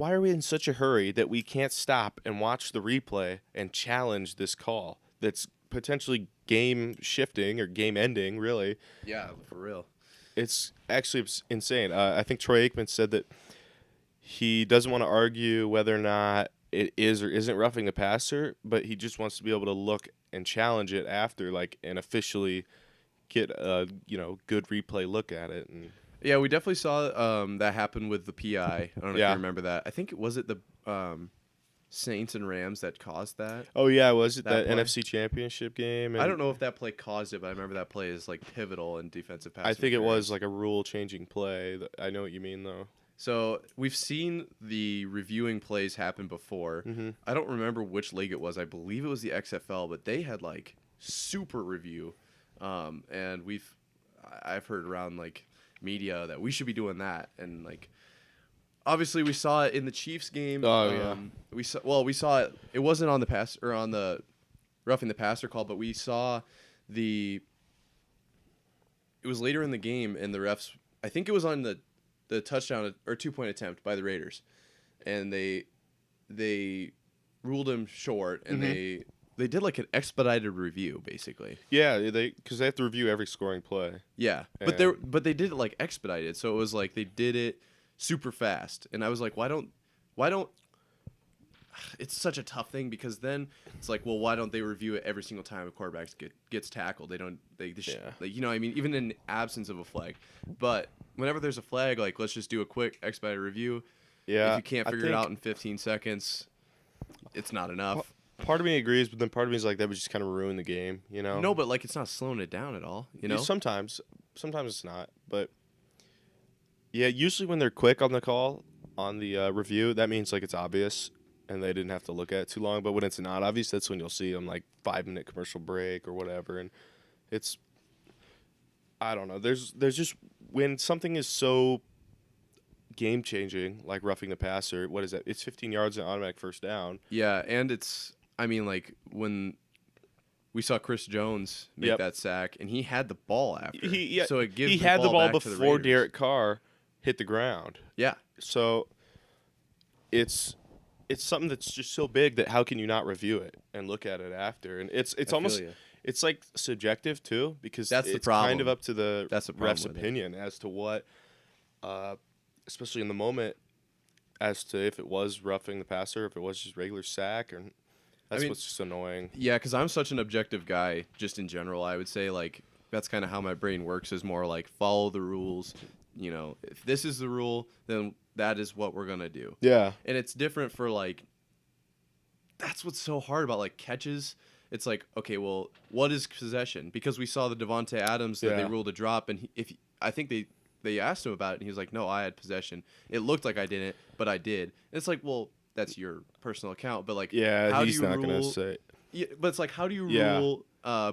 are we in such a hurry that we can't stop and watch the replay and challenge this call that's potentially game shifting or game ending? Really, Yeah, for real. it's actually insane. I think Troy Aikman said that he doesn't want to argue whether or not it is or isn't roughing the passer, but he just wants to be able to look and challenge it after, like, and officially get a good replay look at it. And Yeah, we definitely saw that happen with the PI. I don't know if Yeah. you remember that. I think was it the Saints and Rams that caused that. oh yeah, was it That that play? NFC Championship game? I don't know if that play caused it, but I remember that play is like pivotal in defensive pass. I think it interference. was like a rule-changing play. I know what you mean, though. So we've seen the reviewing plays happen before. Mm-hmm. I don't remember which league it was. I believe it was the XFL, but they had like super review, and I've heard around like media that we should be doing that, and like obviously we saw it in the Chiefs game. Oh, yeah. We saw it. It wasn't on the pass or on the roughing the passer call, but we saw it was later in the game, and the refs. I think it was on the touchdown or 2-point attempt by the Raiders, and they ruled him short, and they did like an expedited review basically. Yeah, because they have to review every scoring play. Yeah, but they did it like expedited, so it was like they did it super fast, and I was like, why don't? It's such a tough thing because then it's like, well, why don't they review it every single time a quarterback gets tackled? You know, I mean, even in absence of a flag, but whenever there's a flag, like let's just do a quick expedited review. Yeah, If you can't figure it out in 15 seconds, it's not enough. Part of me agrees, but then part of me is like that would just kind of ruin the game, you know? No, but like it's not slowing it down at all. You know, Sometimes it's not, but yeah, usually when they're quick on the call on the review, that means like it's obvious and they didn't have to look at it too long. But when it's not obvious, that's when you'll see them like 5-minute commercial break or whatever, and it's I don't know. There's just when something is so game changing, like roughing the passer. What is that? It's 15 yards and automatic first down. Yeah, and I mean, like when we saw Chris Jones make that sack, and he had the ball after. So it gives he had the ball back to the before Raiders. Derek Carr hit the ground. Yeah, So it's something that's just so big that how can you not review it and look at it after? And it's I almost feel ya. it's like subjective too because That's the it's kind of problem. up to the That's the problem ref's with it. opinion as to what, especially in the moment, as to if it was roughing the passer, if it was just regular sack, or that's what's just annoying. Yeah, because I'm such an objective guy, just in general. I would say like that's kind of how my brain works. Is more like follow the rules. You know, if this is the rule, then that is what we're gonna do. Yeah. And it's different for like. That's what's so hard about like catches. It's like, okay, well, what is possession? Because we saw the Devontae Adams that they ruled a drop, and I think they asked him about it, and he was like, no, I had possession. It looked like I didn't, but I did. And it's like, well, that's your personal account, but like, Yeah, how he's do you not rule? gonna say. Yeah, but it's like, how do you rule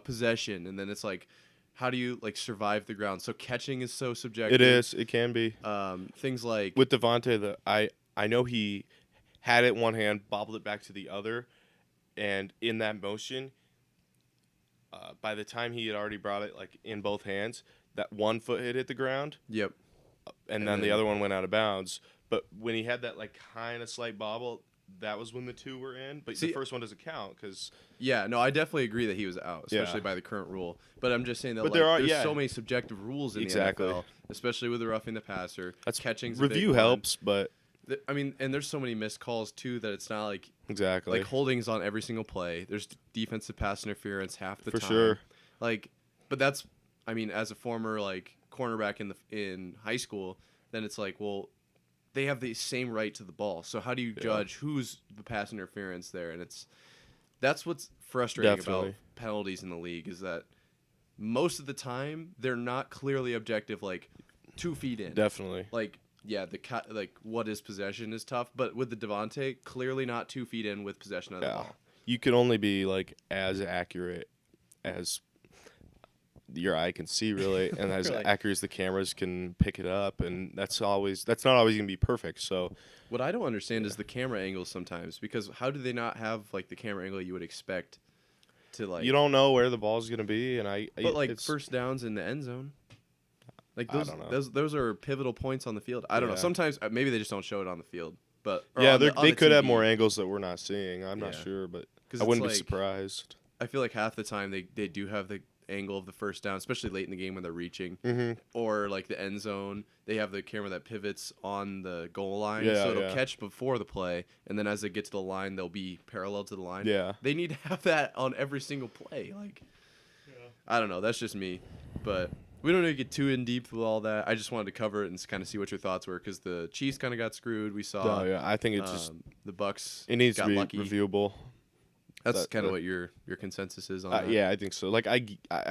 possession? And then it's like, how do you like survive the ground? So catching is so subjective. It is. It can be. Things like With Devontae, I know he had it in one hand, bobbled it back to the other, and in that motion, by the time he had already brought it like in both hands, that one foot had hit the ground. Yep. And then the other one went out of bounds. But when he had that like kind of slight bobble, that was when the two were in. But the first one doesn't count because yeah, no, I definitely agree that he was out, especially Yeah. by the current rule. But I'm just saying that But there's so many subjective rules in Exactly. the NFL, especially with the roughing the passer. that's catching review helps, but I mean, and there's so many missed calls too that it's not like exactly like holdings on every single play. There's defensive pass interference half the for time. sure. Like, but that's I mean, as a former like cornerback in high school, then it's like, well, they have the same right to the ball. So how do you judge who's the pass interference there? And that's what's frustrating about penalties in the league is that most of the time they're not clearly objective, like 2 feet in. Definitely. Like, yeah, like what is possession is tough, but with the Devontae, clearly not 2 feet in with possession of the ball. You can only be like as accurate as your eye can see, really, and as Right. accurate as the cameras can pick it up, and that's not always gonna be perfect. So What I don't understand is the camera angles sometimes, because how do they not have like the camera angle you would expect to like? you don't know where the ball's gonna be, and But like it's, first downs in the end zone, like I those don't know. those are pivotal points on the field. I don't know. Yeah. Sometimes maybe they just don't show it on the field, but or yeah, on the they could have TV. more angles that we're not seeing. I'm not Yeah. sure, but 'Cause I it's wouldn't be like- surprised. I feel like half the time they do have the angle of the first down, especially late in the game when they're reaching, Mm-hmm. or like the end zone. They have the camera that pivots on the goal line, Yeah, so it'll yeah. catch before the play, and then as they get to the line, they'll be parallel to the line. Yeah. They need to have that on every single play. Like, I don't know. That's just me, but we don't need to get too in deep with all that. I just wanted to cover it and kind of see what your thoughts were, because the Chiefs kind of got screwed. We saw. Oh yeah, I think it's just The Bucks. it needs got to be lucky. reviewable. That's that- kind of that- what your consensus is on that. Yeah, I think so. Like I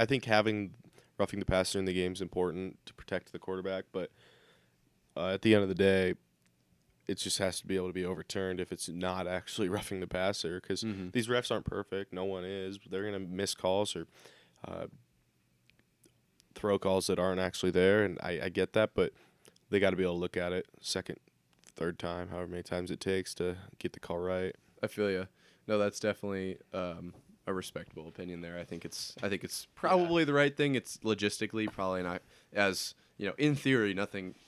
think having roughing the passer in the game is important to protect the quarterback, but at the end of the day, it just has to be able to be overturned if it's not actually roughing the passer, because Mhm. these refs aren't perfect. No one is. They're gonna miss calls or throw calls that aren't actually there, and I get that, but they got to be able to look at it second, third time, however many times it takes to get the call right. I feel you. No, that's definitely a respectable opinion there. I think it's probably the right thing. It's logistically probably not as in theory.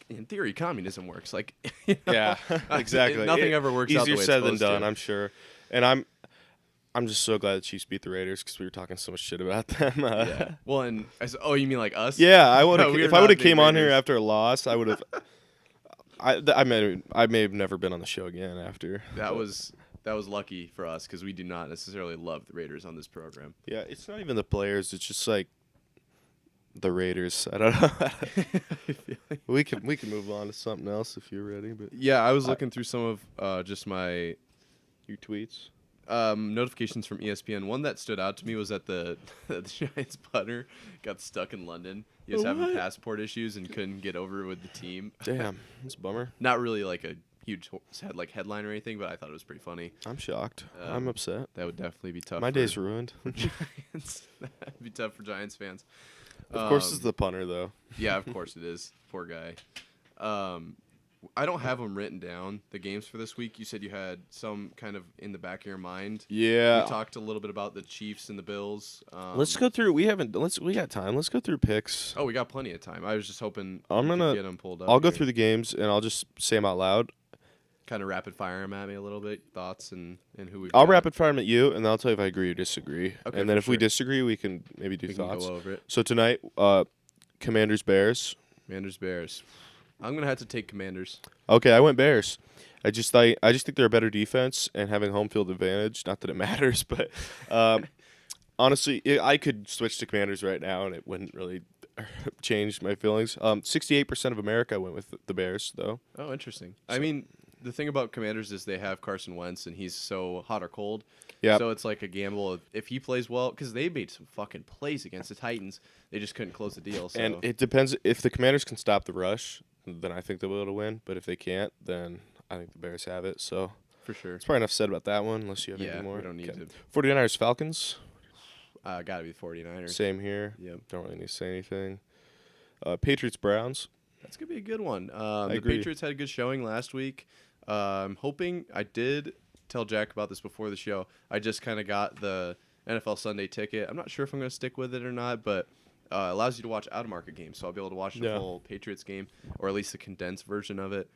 In theory, communism works. Like Yeah, exactly. Nothing ever works out the Easier way it's said than supposed done, to. I'm sure. And I'm just so glad the Chiefs beat the Raiders because we were talking so much shit about them. Yeah. Well, and oh, you mean like us? Yeah, I would. No, we are If I not would have big came on here Raiders. after a loss, I would have. I may have never been on the show again after. That was lucky for us because we do not necessarily love the Raiders on this program. Yeah, it's not even the players. It's just like the Raiders. I don't know. I feel like- we can move on to something else if you're ready. But Yeah, I was looking through some of just my your tweets. notifications from ESPN. One that stood out to me was that the Giants punter got stuck in London. He was having What? passport issues and couldn't get over with the team. Damn, that's a bummer. Not really like a huge headline or anything, but I thought it was pretty funny. I'm shocked. Um, I'm upset. That would definitely be tough. My for day's ruined. Giants. That'd be tough for Giants fans. Of course, it's the punter though. Yeah, of course it is. Poor guy. I don't have them written down, the games for this week. You said you had some kind of in the back of your mind. Yeah. We talked a little bit about the Chiefs and the Bills. Let's go through. We got time. Let's go through picks. Oh, we got plenty of time. I was just hoping I'm we could gonna- get them pulled up. I'll go through the games and I'll just say them out loud. Kind of rapid fire them at me a little bit. Thoughts and who we. I'll rapid fire them at you, and then I'll tell you if I agree or disagree. Okay, and then for if we sure. disagree, we can maybe do We can thoughts. go over it. So tonight, Commanders Bears. Commanders Bears. I'm gonna have to take Commanders. Okay, I went Bears. I just think they're a better defense and having home field advantage. Not that it matters, but honestly, I could switch to Commanders right now, and it wouldn't really change my feelings. 68% of America went with the Bears, though. Oh, interesting. I mean, the thing about Commanders is they have Carson Wentz, and he's so hot or cold. Yeah. So it's like a gamble if he plays well, because they made some fucking plays against the Titans. They just couldn't close the deal. So. And it depends. If the Commanders can stop the rush, then I think they'll be able to win. But if they can't, then I think the Bears have it. So for sure. it's probably enough said about that one, unless you have Yeah, anything more. we don't need Okay. to. 49ers Falcons. Gotta be the 49ers. Same here. Yep. Don't really need to say anything. Patriots Browns. That's going to be a good one. I The agree. Patriots had a good showing last week. I'm hoping I did tell Jack about this before the show. I just kind of got the NFL Sunday ticket. I'm not sure if I'm going to stick with it or not, but it allows you to watch out-of-market games, so I'll be able to watch the full Patriots game, or at least the condensed version of it.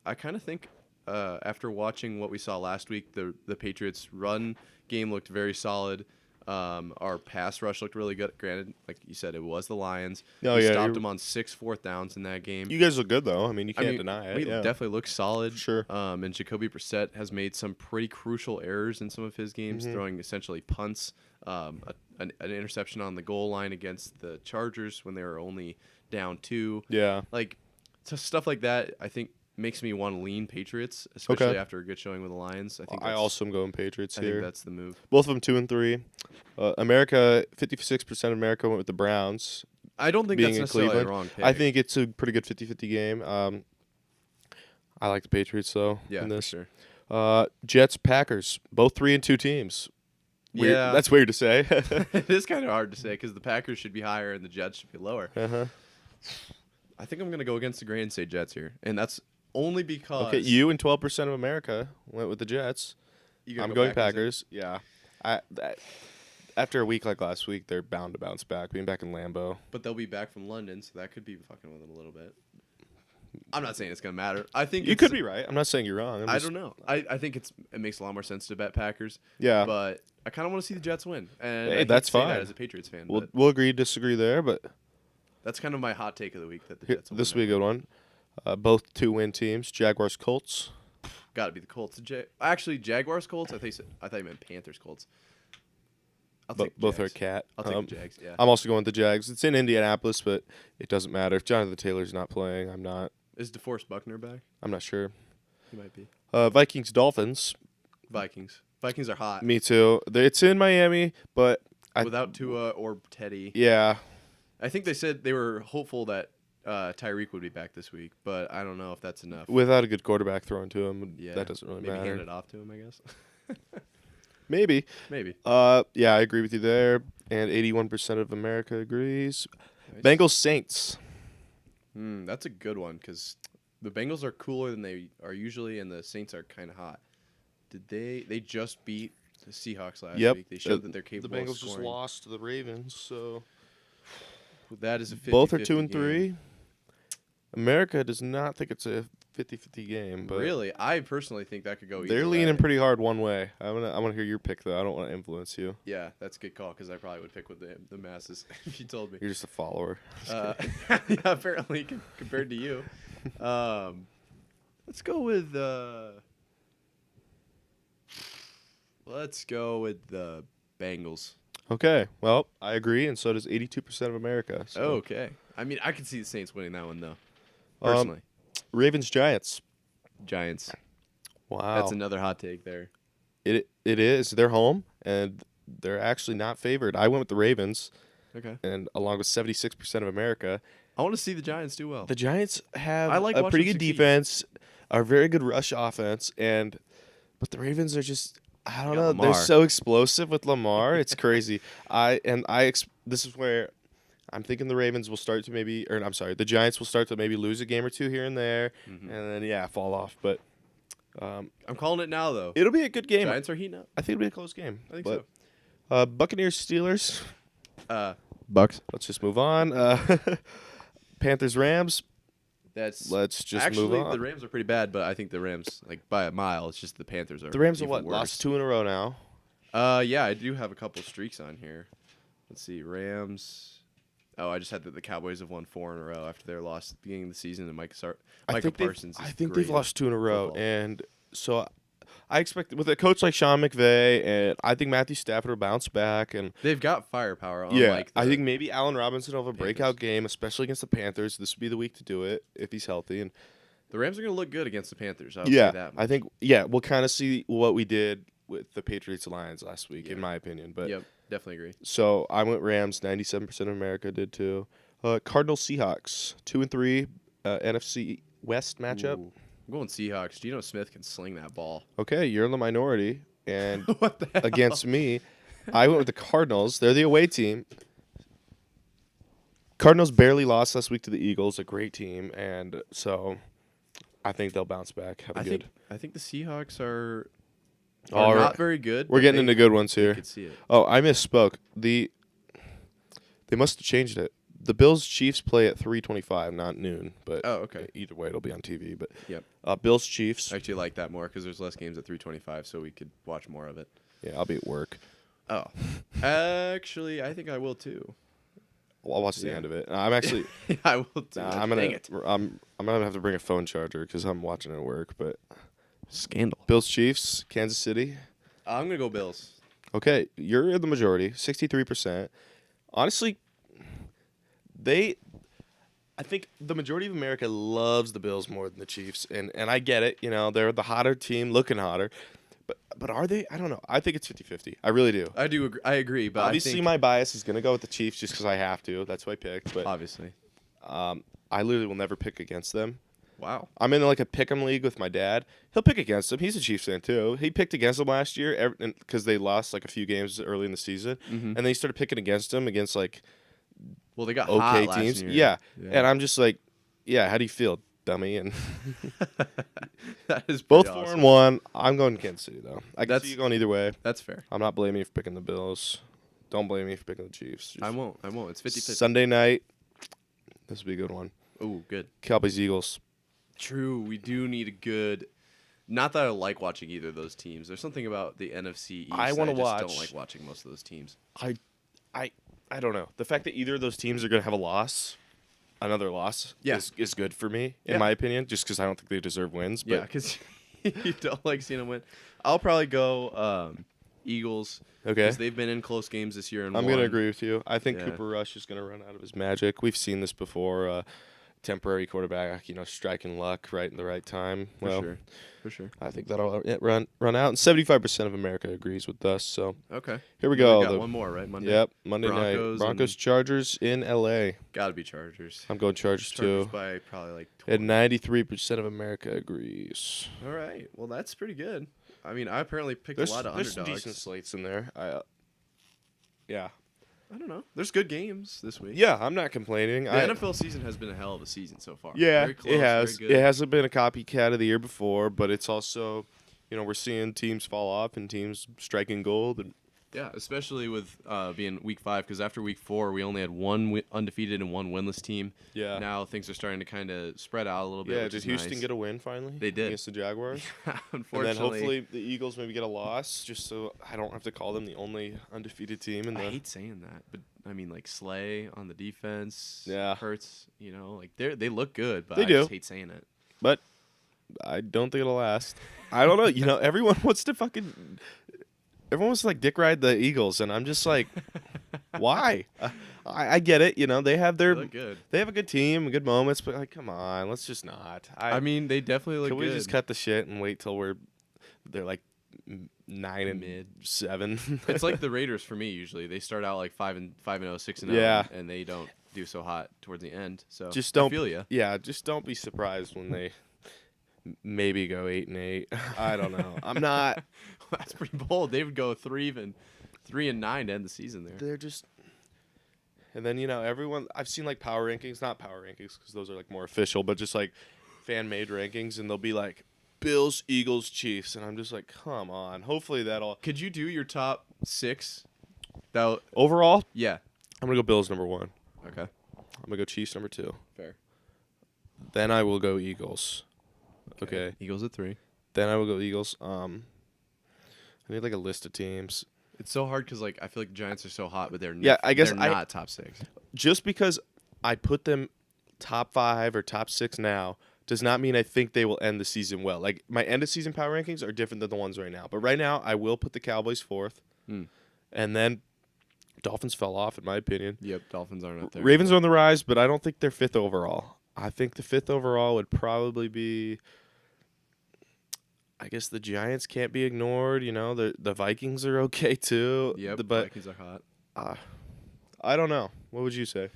I kind of think after watching what we saw last week, the Patriots' run game looked very solid. Our pass rush looked really good. Granted, like you said, it was the Lions. We stopped them on 6 4th downs in that game. You guys look good, though. I mean, you can't deny it. We definitely look solid. Sure. And Jacoby Brissett has made some pretty crucial errors in some of his games, throwing essentially punts, an interception on the goal line against the Chargers when they were only down 2. Yeah. Like, stuff like that, I think, makes me want to lean Patriots, especially after a good showing with the Lions. I also am going Patriots here. I think that's the move. Both of them 2-3. America, 56% of America went with the Browns. I don't think that's necessarily a wrong pick. I think it's a pretty good 50-50 game. I like the Patriots, though. Yeah, in this. for sure. Jets, Packers, both 3-2 teams. Weird. Yeah. That's weird to say. It is kind of hard to say because the Packers should be higher and the Jets should be lower. Uh-huh. I think I'm going to go against the grain and say Jets here. And that's only because... Okay, you and 12% of America went with the Jets. I'm going Packers. Yeah. After a week like last week, they're bound to bounce back, being back in Lambeau. But they'll be back from London, so that could be fucking with them a little bit. I'm not saying it's going to matter. I think you could be right. I'm not saying you're wrong. I don't know. I think it makes a lot more sense to bet Packers. Yeah. But I kind of want to see the Jets win. And hey, I that's say fine. that as a Patriots fan. We'll agree, disagree there, but... That's kind of my hot take of the week, that the Jets will this will be a good one. Both 2-win teams, Jaguars, Colts. Got to be the Colts. Actually, Jaguars, Colts. I thought you meant Panthers, Colts. I'll take the both Jags. are cat. I'll take the Jags. Yeah. I'm also going with the Jags. It's in Indianapolis, but it doesn't matter. If Jonathan Taylor's not playing, I'm not. Is DeForest Buckner back? I'm not sure. He might be. Vikings, Dolphins. Vikings. Vikings are hot. Me too. It's in Miami, but without Tua or Teddy. Yeah. I think they said they were hopeful that Tyreek would be back this week, but I don't know if that's enough. Without a good quarterback thrown to him, that doesn't really matter. Maybe hand it off to him, I guess. Maybe. Maybe. Yeah, I agree with you there. And 81% of America agrees. Nice. Bengals, Saints. That's a good one because the Bengals are cooler than they are usually, and the Saints are kind of hot. Did they just beat the Seahawks last week? They showed that they're capable of scoring. The Bengals just lost to the Ravens, so... That is a 50-50 Both are 2-3. game. America does not think it's a 50-50 game. But really? I personally think that could go either they're leaning way. pretty hard one way. I want to hear your pick, though. I don't want to influence you. Yeah, that's a good call because I probably would pick with the masses if you told me. You're just a follower. Yeah, apparently, compared to you. Let's go with the Bengals. Okay. Well, I agree, and so does 82% of America. So. Okay. I mean, I could see the Saints winning that one, though, personally. Ravens, Giants. Giants. Wow. That's another hot take there. It is. They're home, and they're actually not favored. I went with the Ravens. Okay. And along with 76% of America. I want to see the Giants do well. The Giants have a pretty good defense, a very good rush offense, but the Ravens are just... I don't know. Lamar. They're so explosive with Lamar. It's crazy. This is where I'm thinking the Ravens will start to the Giants will start to maybe lose a game or two here and there, and then fall off. But I'm calling it now, though. It'll be a good game. Giants are heating up. I think it'll be a close game. I think so. Buccaneers, Steelers. Bucks. Let's just move on. Panthers, Rams. Let's just move on. The Rams are pretty bad, but I think the Rams, by a mile, it's just the Panthers are. The Rams have worse. lost 2 in a row now. Yeah, I do have a couple streaks on here. Let's see, Rams. Oh, I just had the Cowboys have won 4 in a row after their loss at the beginning of the season, and Micah Parsons. I think they've lost 2 in a row, and so I expect with a coach like Sean McVay, and I think Matthew Stafford will bounce back, and they've got firepower. I think maybe Allen Robinson will have a breakout game, especially against the Panthers. This would be the week to do it if he's healthy. And the Rams are going to look good against the Panthers. I would say that much. I think we'll kind of see what we did with the Patriots Lions last week, in my opinion. But definitely agree. So I went Rams. 97% of America did too. Cardinals Seahawks 2-3 NFC West matchup. Ooh. I'm going Seahawks. Geno Smith can sling that ball. Okay, you're in the minority, and what the hell? against me, I went with the Cardinals. They're the away team. Cardinals barely lost last week to the Eagles, a great team, and so I think they'll bounce back. I think the Seahawks are All not right. very good. We're but getting into good ones you here. could see it. Oh, I misspoke. They must have changed it. The Bills Chiefs play at 3:25, not noon. But Oh, okay. either way, it'll be on TV. But Yep. Bills Chiefs. I actually like that more because there's less games at 3:25, so we could watch more of it. Yeah, I'll be at work. Oh, actually, I think I will too. Well, I'll watch the Yeah. end of it. I I will too. Nah, Dang it. I'm gonna have to bring a phone charger because I'm watching it at work. But Scandal. Bills Chiefs, Kansas City. I'm gonna go Bills. Okay, you're in the majority, 63%. Honestly, I think the majority of America loves the Bills more than the Chiefs, and I get it. You know, they're the hotter team, looking hotter. But are they? I don't know. I think it's 50-50. I really do. I do. I agree, but Obviously, I think, my bias is gonna go with the Chiefs just because I have to. That's who I picked. But obviously. I literally will never pick against them. Wow. I'm in like a pick'em league with my dad. He'll pick against them. He's a Chiefs fan too. He picked against them last year because they lost like a few games early in the season, and then he started picking against them against like Well, they got okay hot last teams. year. Yeah. And I'm just like, yeah. How do you feel, dummy? And that is both pretty 4-1. I'm going Kansas City though. I can That's- see you going either way. That's fair. I'm not blaming you for picking the Bills. Don't blame me for picking the Chiefs. I won't. It's 50-50. Sunday night. This will be a good one. Oh, good. Cowboys Eagles. True. We do need a good. Not that I like watching either of those teams. There's something about the NFC East I that wanna I just watch- don't like watching most of those teams. I don't know. The fact that either of those teams are going to have a loss, another loss, Yeah. is good for me, in Yeah. my opinion, just because I don't think they deserve wins. But Yeah, because you don't like seeing them win. I'll probably go Eagles okay. because they've been in close games this year and I'm won. going to agree with you. I think Yeah. Cooper Rush is going to run out of his magic. We've seen this before. Temporary quarterback, striking luck right in the right time. For sure. I think that'll run out. And 75% of America agrees with us. So Okay. here we Then go. We got one more, right? Monday. Yep, Monday night. Broncos Broncos Chargers in LA. Gotta be Chargers. I'm going Chargers Chargers too. by probably like 20. And 93% of America agrees. All right. Well, that's pretty good. I mean, I apparently picked There's a lot of some underdogs. decent slates in there. Yeah. I don't know. There's good games this week. Yeah, I'm not complaining. The NFL season has been a hell of a season so far. Yeah, Very close, it has. very good. It hasn't been a copycat of the year before, but it's also, we're seeing teams fall off and teams striking gold. And Yeah, especially with being week 5, because after week 4, we only had one undefeated and one winless team. yeah, Now things are starting to kind of spread out a little bit. yeah. which Did is Houston nice. get a win finally? They did. Against the Jaguars. And Unfortunately, then hopefully the Eagles maybe get a loss, just so I don't have to call them the only undefeated team in the. I hate saying that, but I mean, like Slay on the defense. Yeah. Hurts. Like they look good, but They I do. just hate saying it. But I don't think it'll last. I don't know. Everyone wants to like dick ride the Eagles, and I'm just like, why? I get it. They have They their look good. they have a good team, good moments, but like, come on, let's just not. I mean, they definitely look can good. we just cut the shit and wait till they're like 9 and Mid. 7? It's like the Raiders for me. Usually, they start out like 5-0, 6-0, Yeah. and they don't do so hot towards the end. So Just don't I feel ya. Yeah, just don't be surprised when they maybe go 8-8. I don't know. I'm not. That's pretty bold. They would go 3-9 to end the season there. They're just. And then everyone I've seen like power rankings, not power rankings because those are like more official, but just like fan made rankings, and they'll be like Bills, Eagles, Chiefs, and I'm just like, come on. Hopefully that'll. Could you do your top 6? Overall, Yeah. I'm gonna go Bills number 1. Okay. I'm gonna go Chiefs number 2. Fair. Then I will go Eagles. Okay. Eagles at 3. Then I will go Eagles. I need like a list of teams. It's so hard because I feel like the Giants are so hot, but they're Yeah, I guess they're I- not top 6. Just because I put them top 5 or top 6 now does not mean I think they will end the season well. Like my end of season power rankings are different than the ones right now. But right now I will put the Cowboys 4th. And then Dolphins fell off in my opinion. Yep, Dolphins aren't up there. Ravens are on the rise, but I don't think they're 5th overall. I think the 5th overall would probably be, I guess the Giants can't be ignored. The Vikings are okay too. Yep, but Vikings are hot. I don't know. What would you say?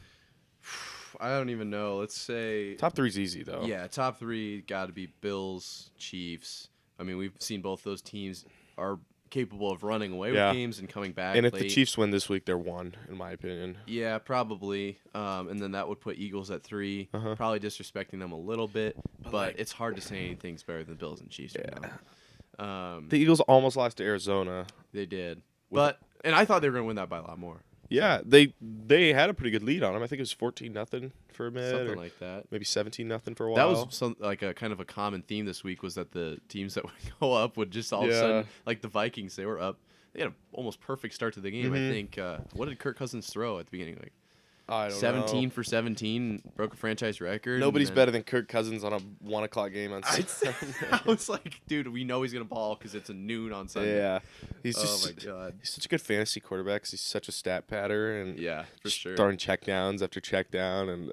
I don't even know. Let's say Top 3's easy though. Yeah, top 3 got to be Bills, Chiefs. I mean, we've seen both those teams are capable of running away Yeah. with games and coming back. And if late. the Chiefs win this week, they're one, in my opinion. Yeah, probably. And then that would put Eagles at 3. Uh-huh. Probably disrespecting them a little bit, but like- it's hard to say anything's better than Bills and Chiefs right now. The Eagles almost lost to Arizona. They did, and I thought they were going to win that by a lot more. Yeah, they had a pretty good lead on them. I think it was 14-0 for a minute, Something or like that. maybe 17-0 for a while. That was like a kind of a common theme this week was that the teams that would go up would just all of a sudden, like the Vikings, they were up. They had an almost perfect start to the game. I think. What did Kirk Cousins throw at the beginning? Like I don't 17 know. for 17, broke a franchise record. Nobody's and then- better than Kirk Cousins on a 1 o'clock game on Sunday. I was like, dude, we know he's gonna ball because it's a noon on Sunday. Yeah, he's Oh just my god. he's such a good fantasy quarterback 'cause he's such a stat patter and Yeah, for just sure. throwing check downs after check down. And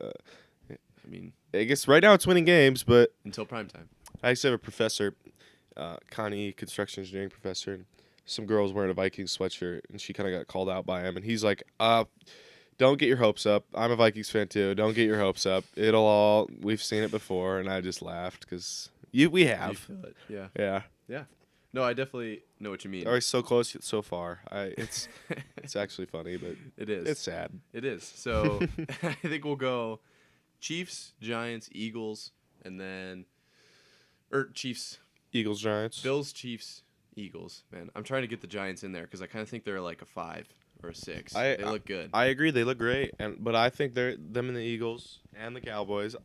I mean, I guess right now it's winning games, but until prime time. I actually have a professor, Connie, construction engineering professor, and some girl was wearing a Vikings sweatshirt, and she kind of got called out by him, and he's like, don't get your hopes up. I'm a Vikings fan too. Don't get your hopes up. We've seen it before, and I just laughed because we You have. feel it. Yeah. Yeah. Yeah. No, I definitely know what you mean. Always so close yet so far. It's actually funny, but It is. it's sad. It is. So I think we'll go Chiefs, Giants, Eagles, and then Chiefs, Eagles, Giants. Bills, Chiefs, Eagles. Man, I'm trying to get the Giants in there because I kind of think they're like a 5 or a 6. They look good. I agree. They look great, but I think them and the Eagles and the Cowboys.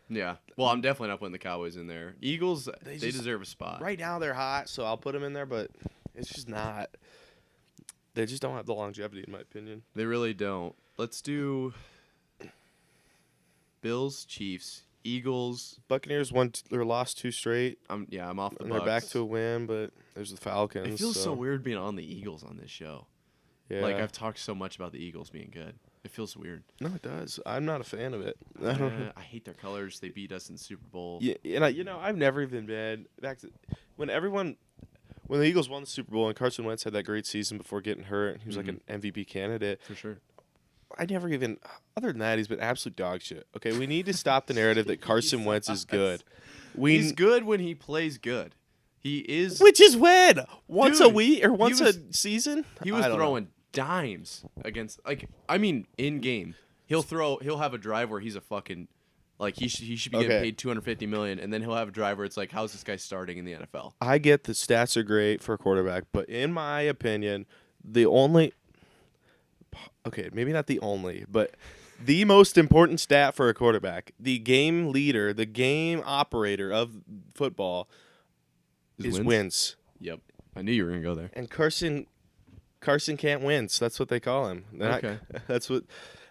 Yeah. Well, I'm definitely not putting the Cowboys in there. Eagles, they just- deserve a spot. Right now they're hot, so I'll put them in there, but it's just not. They just don't have the longevity, in my opinion. They really don't. Let's do Bills, Chiefs, Eagles. Buccaneers lost 2 straight, I'm off the and they're back Bucs. to a win, but there's the Falcons. It feels so weird being on the Eagles on this show. Yeah. Like I've talked so much about the Eagles being good. It feels weird. No, it does. I'm not a fan of it. I don't. I hate their colors. They beat us in Super Bowl. Yeah, and I've never even been back to when the Eagles won the Super Bowl and Carson Wentz had that great season before getting hurt. He was like an MVP candidate. For sure. I never even. Other than that, he's been absolute dog shit. Okay, we need to stop the narrative that Carson Wentz is good. He's good when he plays good. He is. Which is when once a Dude, week or once was- a season. He was I don't know. throwing dimes against in game. He'll have a drive where he's a fucking he should be getting Okay. paid $250 million, and then he'll have a drive where it's like, how's this guy starting in the NFL? I get the stats are great for a quarterback, but in my opinion, maybe not the only, but the most important stat for a quarterback, the game leader, the game operator of football is wins. Yep. I knew you were gonna go there. And Carson can't win, so that's what they call him. Okay. That's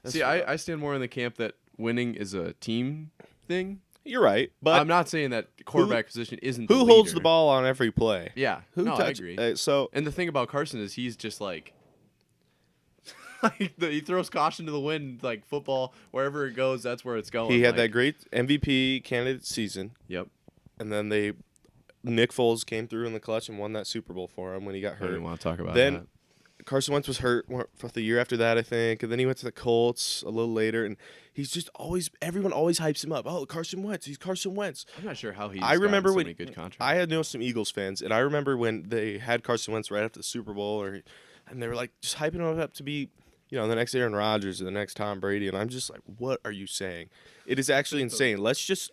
See, I stand more in the camp that winning is a team thing. You're right, but I'm not saying that quarterback position isn't who the holds leader. the ball on every play? Yeah. Who no, touch- I agree. So And the thing about Carson is he's just like he throws caution to the wind, like football, wherever it goes, that's where it's going. he had that great MVP candidate season, Yep. and then Nick Foles came through in the clutch and won that Super Bowl for him when he got I hurt. didn't want to talk about Then that. Carson Wentz was hurt for the year after that, I think, and then he went to the Colts a little later, and he's just everyone always hypes him up. Oh, Carson Wentz, he's Carson Wentz. I'm not sure how he's I remember gotten so when many good contracts. I had known some Eagles fans, and I remember when they had Carson Wentz right after the Super Bowl, and they were like just hyping him up to be, the next Aaron Rodgers or the next Tom Brady, and I'm just like, what are you saying? It is actually insane. Let's just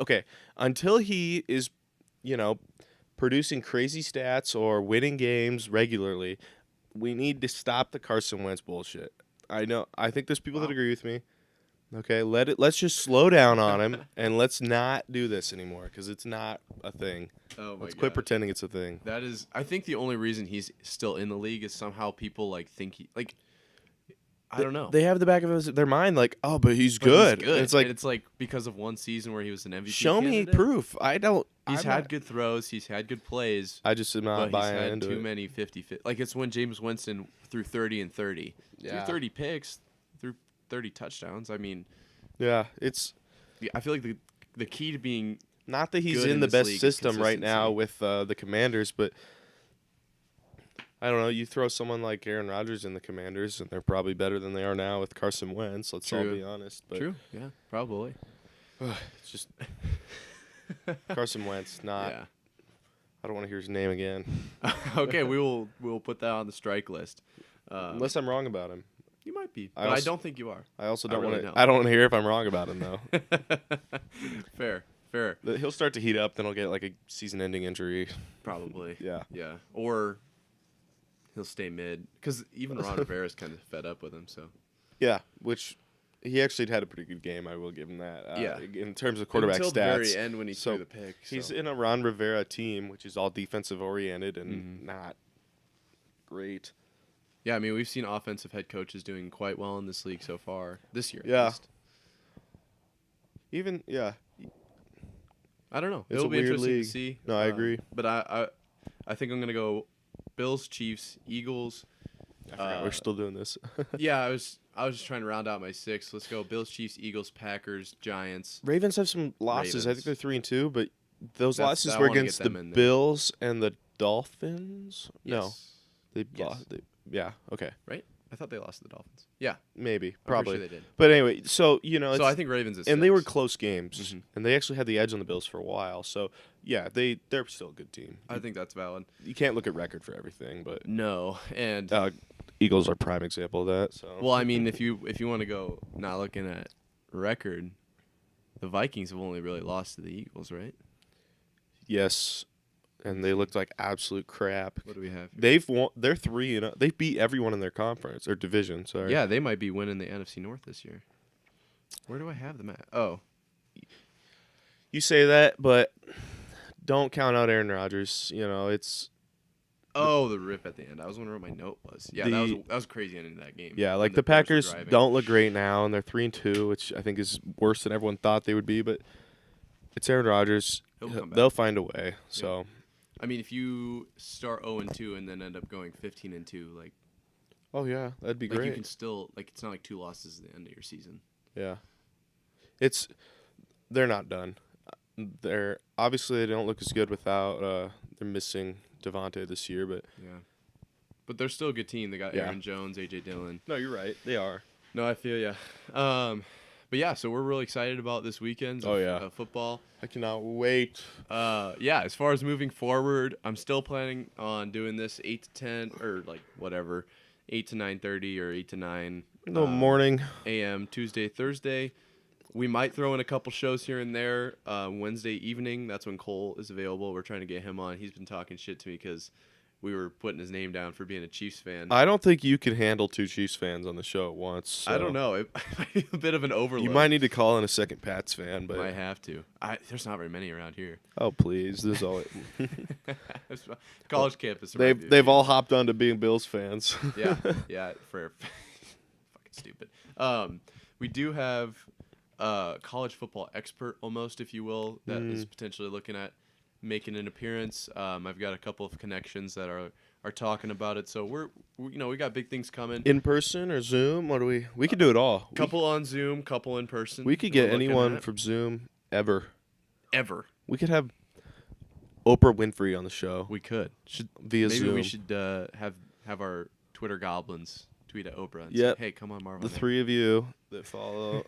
until he is, producing crazy stats or winning games regularly, we need to stop the Carson Wentz bullshit. I think there's people that agree with me. Okay, let's just slow down on him and let's not do this anymore because it's not a thing. Oh my Let's quit gosh. pretending it's a thing. That is, I think the only reason he's still in the league is somehow people think he I don't know. They have the back of their mind like, oh, but he's But good. He's good. And it's like because of one season where he was an MVP. show me candidate. proof. He's had good throws. He's had good plays. I just am but not he's buying had into too it. many 50-50. Like it's when James Winston threw 30 and 30. Yeah. Threw 30 picks, threw 30 touchdowns. I mean, Yeah, it's I feel like the key to being not that he's good in in the this best league is system right now consistency. with the Commanders, but I don't know. You throw someone like Aaron Rodgers in the Commanders, and they're probably better than they are now with Carson Wentz. Let's all True. be honest. But true. Yeah, probably. It's just Carson Wentz, not. Yeah. I don't want to hear his name again. Okay, we'll put that on the strike list. Unless I'm wrong about him. You might be, but I don't think you are. I also don't really want to. don't. I don't want to hear if I'm wrong about him though. Fair. He'll start to heat up, then he'll get like a season-ending injury. Probably. Yeah. Yeah. Or he'll stay mid, because even Ron Rivera's kind of fed up with him. So. Yeah, which he actually had a pretty good game. I will give him that. Yeah. In terms of quarterback Until stats. the very end when he threw the pick. So. He's in a Ron Rivera team, which is all defensive oriented and not great. Yeah, I mean, we've seen offensive head coaches doing quite well in this league so far this year. Yeah. At least. Even I don't know. It's It'll a be weird interesting league. to see. No, I agree. But I think I'm gonna go Bills, Chiefs, Eagles. I forgot we're still doing this. Yeah, I was just trying to round out my 6. Let's go Bills, Chiefs, Eagles, Packers, Giants. Ravens have some losses. I think they're 3-2, but those losses I were wanna against get the them in there. Bills and the Dolphins. No, Yes. they Yes. lost. Yeah, okay, Right? I thought they lost to the Dolphins. Yeah, maybe, I'm pretty probably. sure they did. But anyway, so So I think Ravens is. and they were 6. close games, and they actually had the edge on the Bills for a while. So yeah, they're still a good team. I think that's valid. You can't look at record for everything, but No, and Eagles are prime example of that. So well, I mean, if you want to go not looking at record, the Vikings have only really lost to the Eagles, right? yes, and they looked like absolute crap. What do we have? They've won. They're 3-0. They've beat everyone in their conference or division. Sorry. Yeah, they might be winning the NFC North this year. Where do I have them at? Oh, You say that, but don't count out Aaron Rodgers. It's the rip at the end. I was wondering what my note was. Yeah, that was crazy ending to that game. yeah, like when the Bears were Packers driving. don't look great now, and they're 3-2, which I think is worse than everyone thought they would be. But it's Aaron Rodgers. He'll come back. They'll find a way. So I mean, if you start 0-2 and then end up going 15-2, like oh yeah, that'd be you great. can still it's not like 2 losses at the end of your season. Yeah, they're not done. They're obviously they don't look as good without they're missing Devontae this year, but Yeah, but they're still a good team. They got Yeah. Aaron Jones, AJ Dillon. no, you're right. They are. No, I feel ya. But yeah, so we're really excited about this weekend. Oh, yeah. Football. I cannot wait. Yeah, as far as moving forward, I'm still planning on doing this 8 to 10 or like whatever, 8 to 9:30 or 8 to 9 No morning. a.m. Tuesday, Thursday. We might throw in a couple shows here and there. Wednesday evening, that's when Cole is available. We're trying to get him on. He's been talking shit to me because we were putting his name down for being a Chiefs fan. I don't think you can handle 2 Chiefs fans on the show at once. So. I don't know. It might be a bit of an overload. You might need to call in a second Pats fan, but Might have to. There's not very many around here. oh please, there's always College campus. might be a they've few. all hopped on to being Bills fans. yeah, for fucking stupid. We do have a college football expert, almost, if you will, that is potentially looking at making an appearance. I've got a couple of connections that are talking about it, so we got big things coming. In person or Zoom? What do we could do it all. Couple on Zoom, couple in person. We could we're get looking anyone at. from Zoom ever. We could have Oprah Winfrey on the show. We could. Via Maybe Zoom. we should have our Twitter goblins tweet at Oprah and Yep. say, "Hey, come on, Marv." The 3 of you that follow.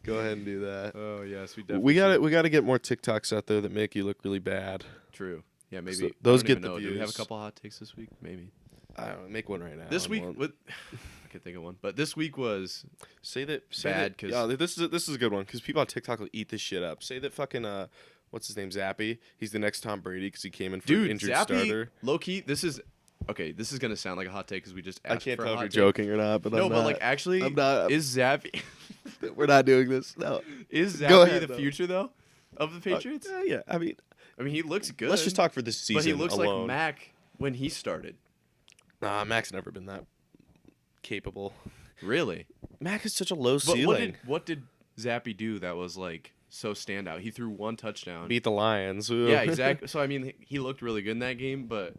Go ahead and do that. Oh yes, we definitely. We got to get more TikToks out there that make you look really bad. True. Yeah, maybe So I those don't get even the know. Do we have a views. couple hot takes this week? Maybe. I don't know, make one right now. This week, One. I can't think of one. But this week was Say that bad, 'cause- yeah, this is a good one because people on TikTok will eat this shit up. Say that fucking what's his name, Zappy? He's the next Tom Brady because he came in for an injured Zappy, starter. low key. This is gonna sound like a hot take because we just asked I can't for tell a if hot you're take. joking or not, but No, I'm but not. like actually, I'm not. is Zappy We're not doing this. No. is Go Zappy ahead, the though. future though of the Patriots? Yeah, I mean, He looks good. let's just talk for this season But he looks alone. like Mac when he started. Nah, Mac's never been that capable. Really? Mac has such a low But ceiling. what did Zappy do that was like so standout? He threw one touchdown. Beat the Lions. Ooh. Yeah, exactly. So I mean, he looked really good in that game, but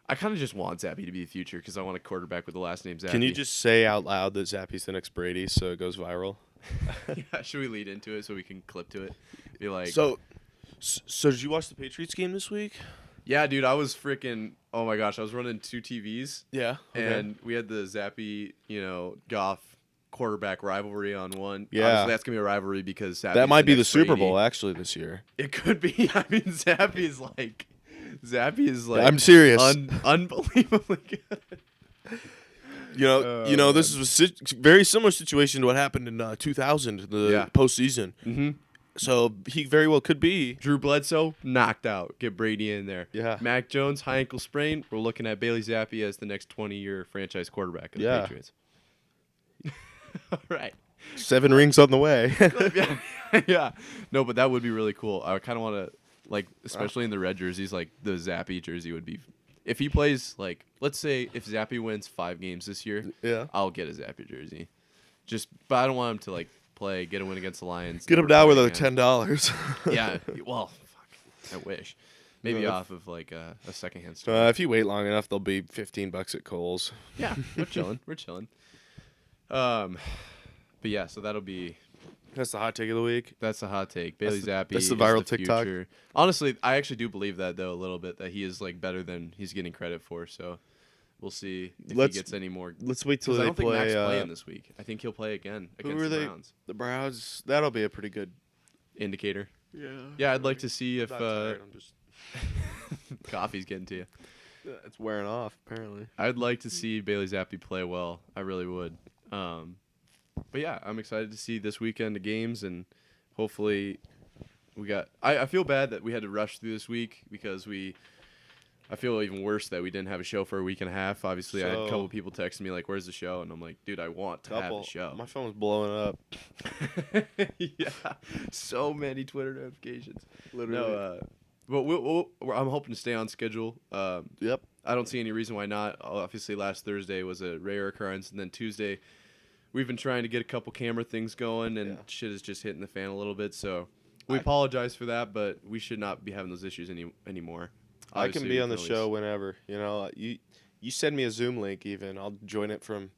I kind of just want Zappy to be the future because I want a quarterback with the last name Zappy. Can you just say out loud that Zappy's the next Brady so it goes viral? Yeah, should we lead into it so we can clip to it? Be like, So did you watch the Patriots game this week? yeah, dude, I was freaking. Oh my gosh, I was running 2 TVs, Yeah. and we had the Zappy, Goff quarterback rivalry on one. Yeah. Obviously, that's gonna be a rivalry because That might be the next Super Brady. Bowl actually this year. It could be. I mean, Zappy is like I'm serious. Unbelievably good. This is a very similar situation to what happened in 2000, the postseason. Mm-hmm. So he very well could be. Drew Bledsoe knocked out. Get Brady in there. Yeah. Mac Jones high ankle sprain. We're looking at Bailey Zappi as the next 20-year franchise quarterback of the Patriots. All right. 7 rings on the way. Yeah. No, but that would be really cool. I kind of want to, especially in the red jerseys, the Zappy jersey would be. If he plays, let's say if Zappy wins 5 games this year, I'll get a Zappy jersey. But I don't want him to, get a win against the Lions. Get him down with $10. Yeah. Well, fuck. I wish. Maybe off of, a secondhand store. If you wait long enough, they'll be $15 at Kohl's. Yeah. We're chilling. But yeah, so that'll be. That's the hot take of the week. That's a hot take. Bailey Zappi. That's the viral is the TikTok. future. Honestly, I actually do believe that though a little bit that he is better than he's getting credit for. So we'll see if he gets any more. Let's wait till I they don't think play. Mac's playing this week. I think he'll play again against the Browns. The Browns. That'll be a pretty good indicator. Yeah. Yeah, I'd like to see if I'm just coffee's getting to you. It's wearing off apparently. I'd like to see Bailey Zappi play well. I really would. But yeah, I'm excited to see this weekend the games, and hopefully we got. I feel bad that we had to rush through this week because I feel even worse that we didn't have a show for a week and a half. Obviously, I had a couple people texting me "Where's the show?" And I'm like, "Dude, I want to have a show." My phone was blowing up. Yeah, so many Twitter notifications. Literally. No, but I'm hoping to stay on schedule. Yep. I don't see any reason why not. Obviously, last Thursday was a rare occurrence, and then Tuesday. We've been trying to get a couple camera things going, and shit is just hitting the fan a little bit. So we apologize for that, but we should not be having those issues anymore. I can be on the show whenever. You send me a Zoom link even. I'll join it from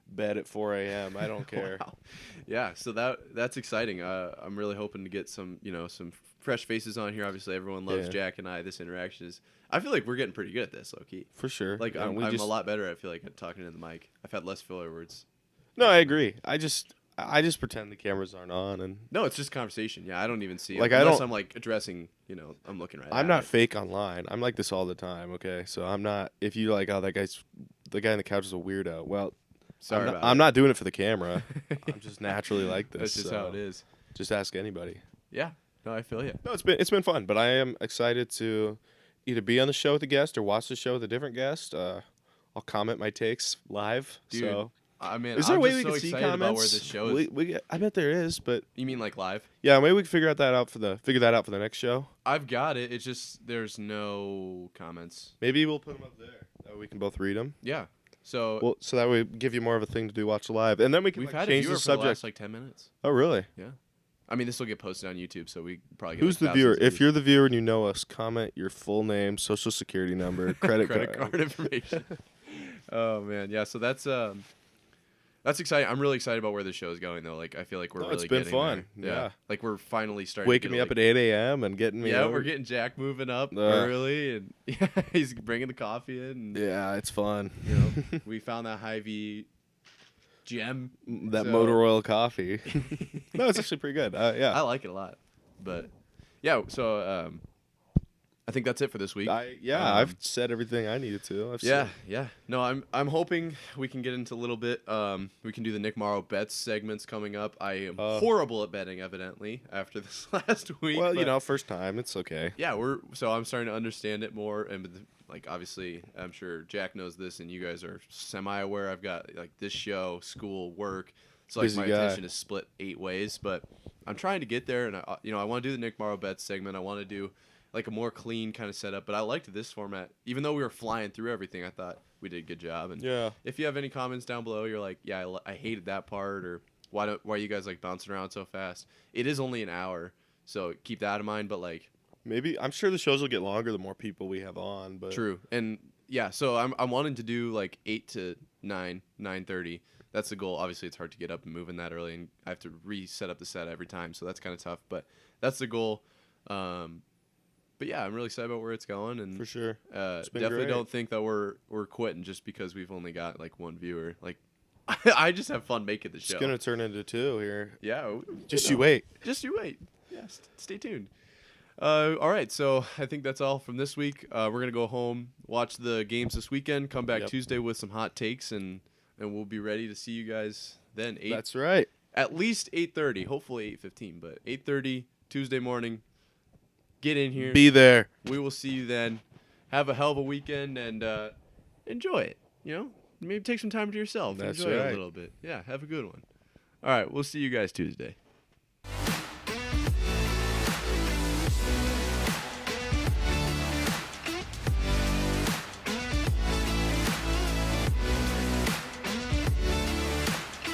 bed at 4 a.m. I don't care. Wow. Yeah, so that's exciting. I'm really hoping to get some fresh faces on here. Obviously, everyone loves Jack and I. This interaction is. I feel like we're getting pretty good at this, low key. For sure. I'm a lot better. I feel like at talking in the mic. I've had less filler words. No, I agree. I just pretend the cameras aren't on, and no, it's just conversation. Yeah, I don't even see it unless I'm addressing. I'm looking right. I'm not fake online. I'm like this all the time. Okay, so I'm not. If you the guy on the couch is a weirdo. Well, sorry, I'm not doing it for the camera. I'm just naturally like this. That's just how it is. Just ask anybody. Yeah. No, I feel you. No, it's been fun, but I am excited to either be on the show with a guest or watch the show with a different guest. I'll comment my takes live. Dude. So. I mean, is there I'm a way just we so can see excited comments? about where this show is. I bet there is, but you mean live? Yeah, maybe we can figure that out for the next show. I've got it. It's just there's no comments. Maybe we'll put them up there. That way we can both read them. Yeah. So that way give you more of a thing to do. Watch live, and then we can we've had change a viewer the subject. For the last 10 minutes. Oh, really? Yeah. I mean, this will get posted on YouTube, so we probably get Who's the viewer? If you're the viewer and you know us, comment your full name, social security number, credit card information. Oh man, yeah. So that's exciting. I'm really excited about where this show is going, though. I feel like we're really getting it's been fun. There. Yeah. We're finally starting. Waking me up at 8 a.m. and getting me. Yeah, we're getting Jack moving up early, and he's bringing the coffee in. And, yeah, it's fun. We found that Hy-Vee gem. That motor oil coffee. No, it's actually pretty good. Yeah, I like it a lot. But yeah, so I think that's it for this week. I've said everything I needed to. Yeah. No, I'm hoping we can get into a little bit. We can do the Nick Morrow bets segments coming up. I am horrible at betting, evidently, after this last week. Well, first time, it's okay. Yeah, I'm starting to understand it more, and obviously, I'm sure Jack knows this, and you guys are semi-aware. I've got this show, school, work. So my attention is split 8 ways, but I'm trying to get there, and I want to do the Nick Morrow bets segment. I want to do a more clean kind of setup, but I liked this format. Even though we were flying through everything, I thought we did a good job. And if you have any comments down below, you're like, yeah, I hated that part, or why are you guys bouncing around so fast? It is only an hour, so keep that in mind. But maybe I'm sure the shows will get longer the more people we have on. But true, and yeah, so I'm wanting to do 8 to 9, 9:30. That's the goal. Obviously, it's hard to get up and move in that early, and I have to reset up the set every time, so that's kind of tough. But that's the goal. But yeah, I'm really excited about where it's going, and for sure, definitely don't think that we're quitting just because we've only got one viewer. I just have fun making the show. It's gonna turn into 2 here. Yeah. Just you wait. Just you wait. Yeah. Stay tuned. All right. So I think that's all from this week. We're gonna go home, watch the games this weekend, come back Tuesday with some hot takes, and we'll be ready to see you guys then. That's right. At least 8:30. Hopefully 8:15, but 8:30 Tuesday morning. Get in here. Be there. We will see you then. Have a hell of a weekend and enjoy it. You know, maybe take some time to yourself. That's enjoy it right. a little bit. Yeah, have a good one. All right, we'll see you guys Tuesday.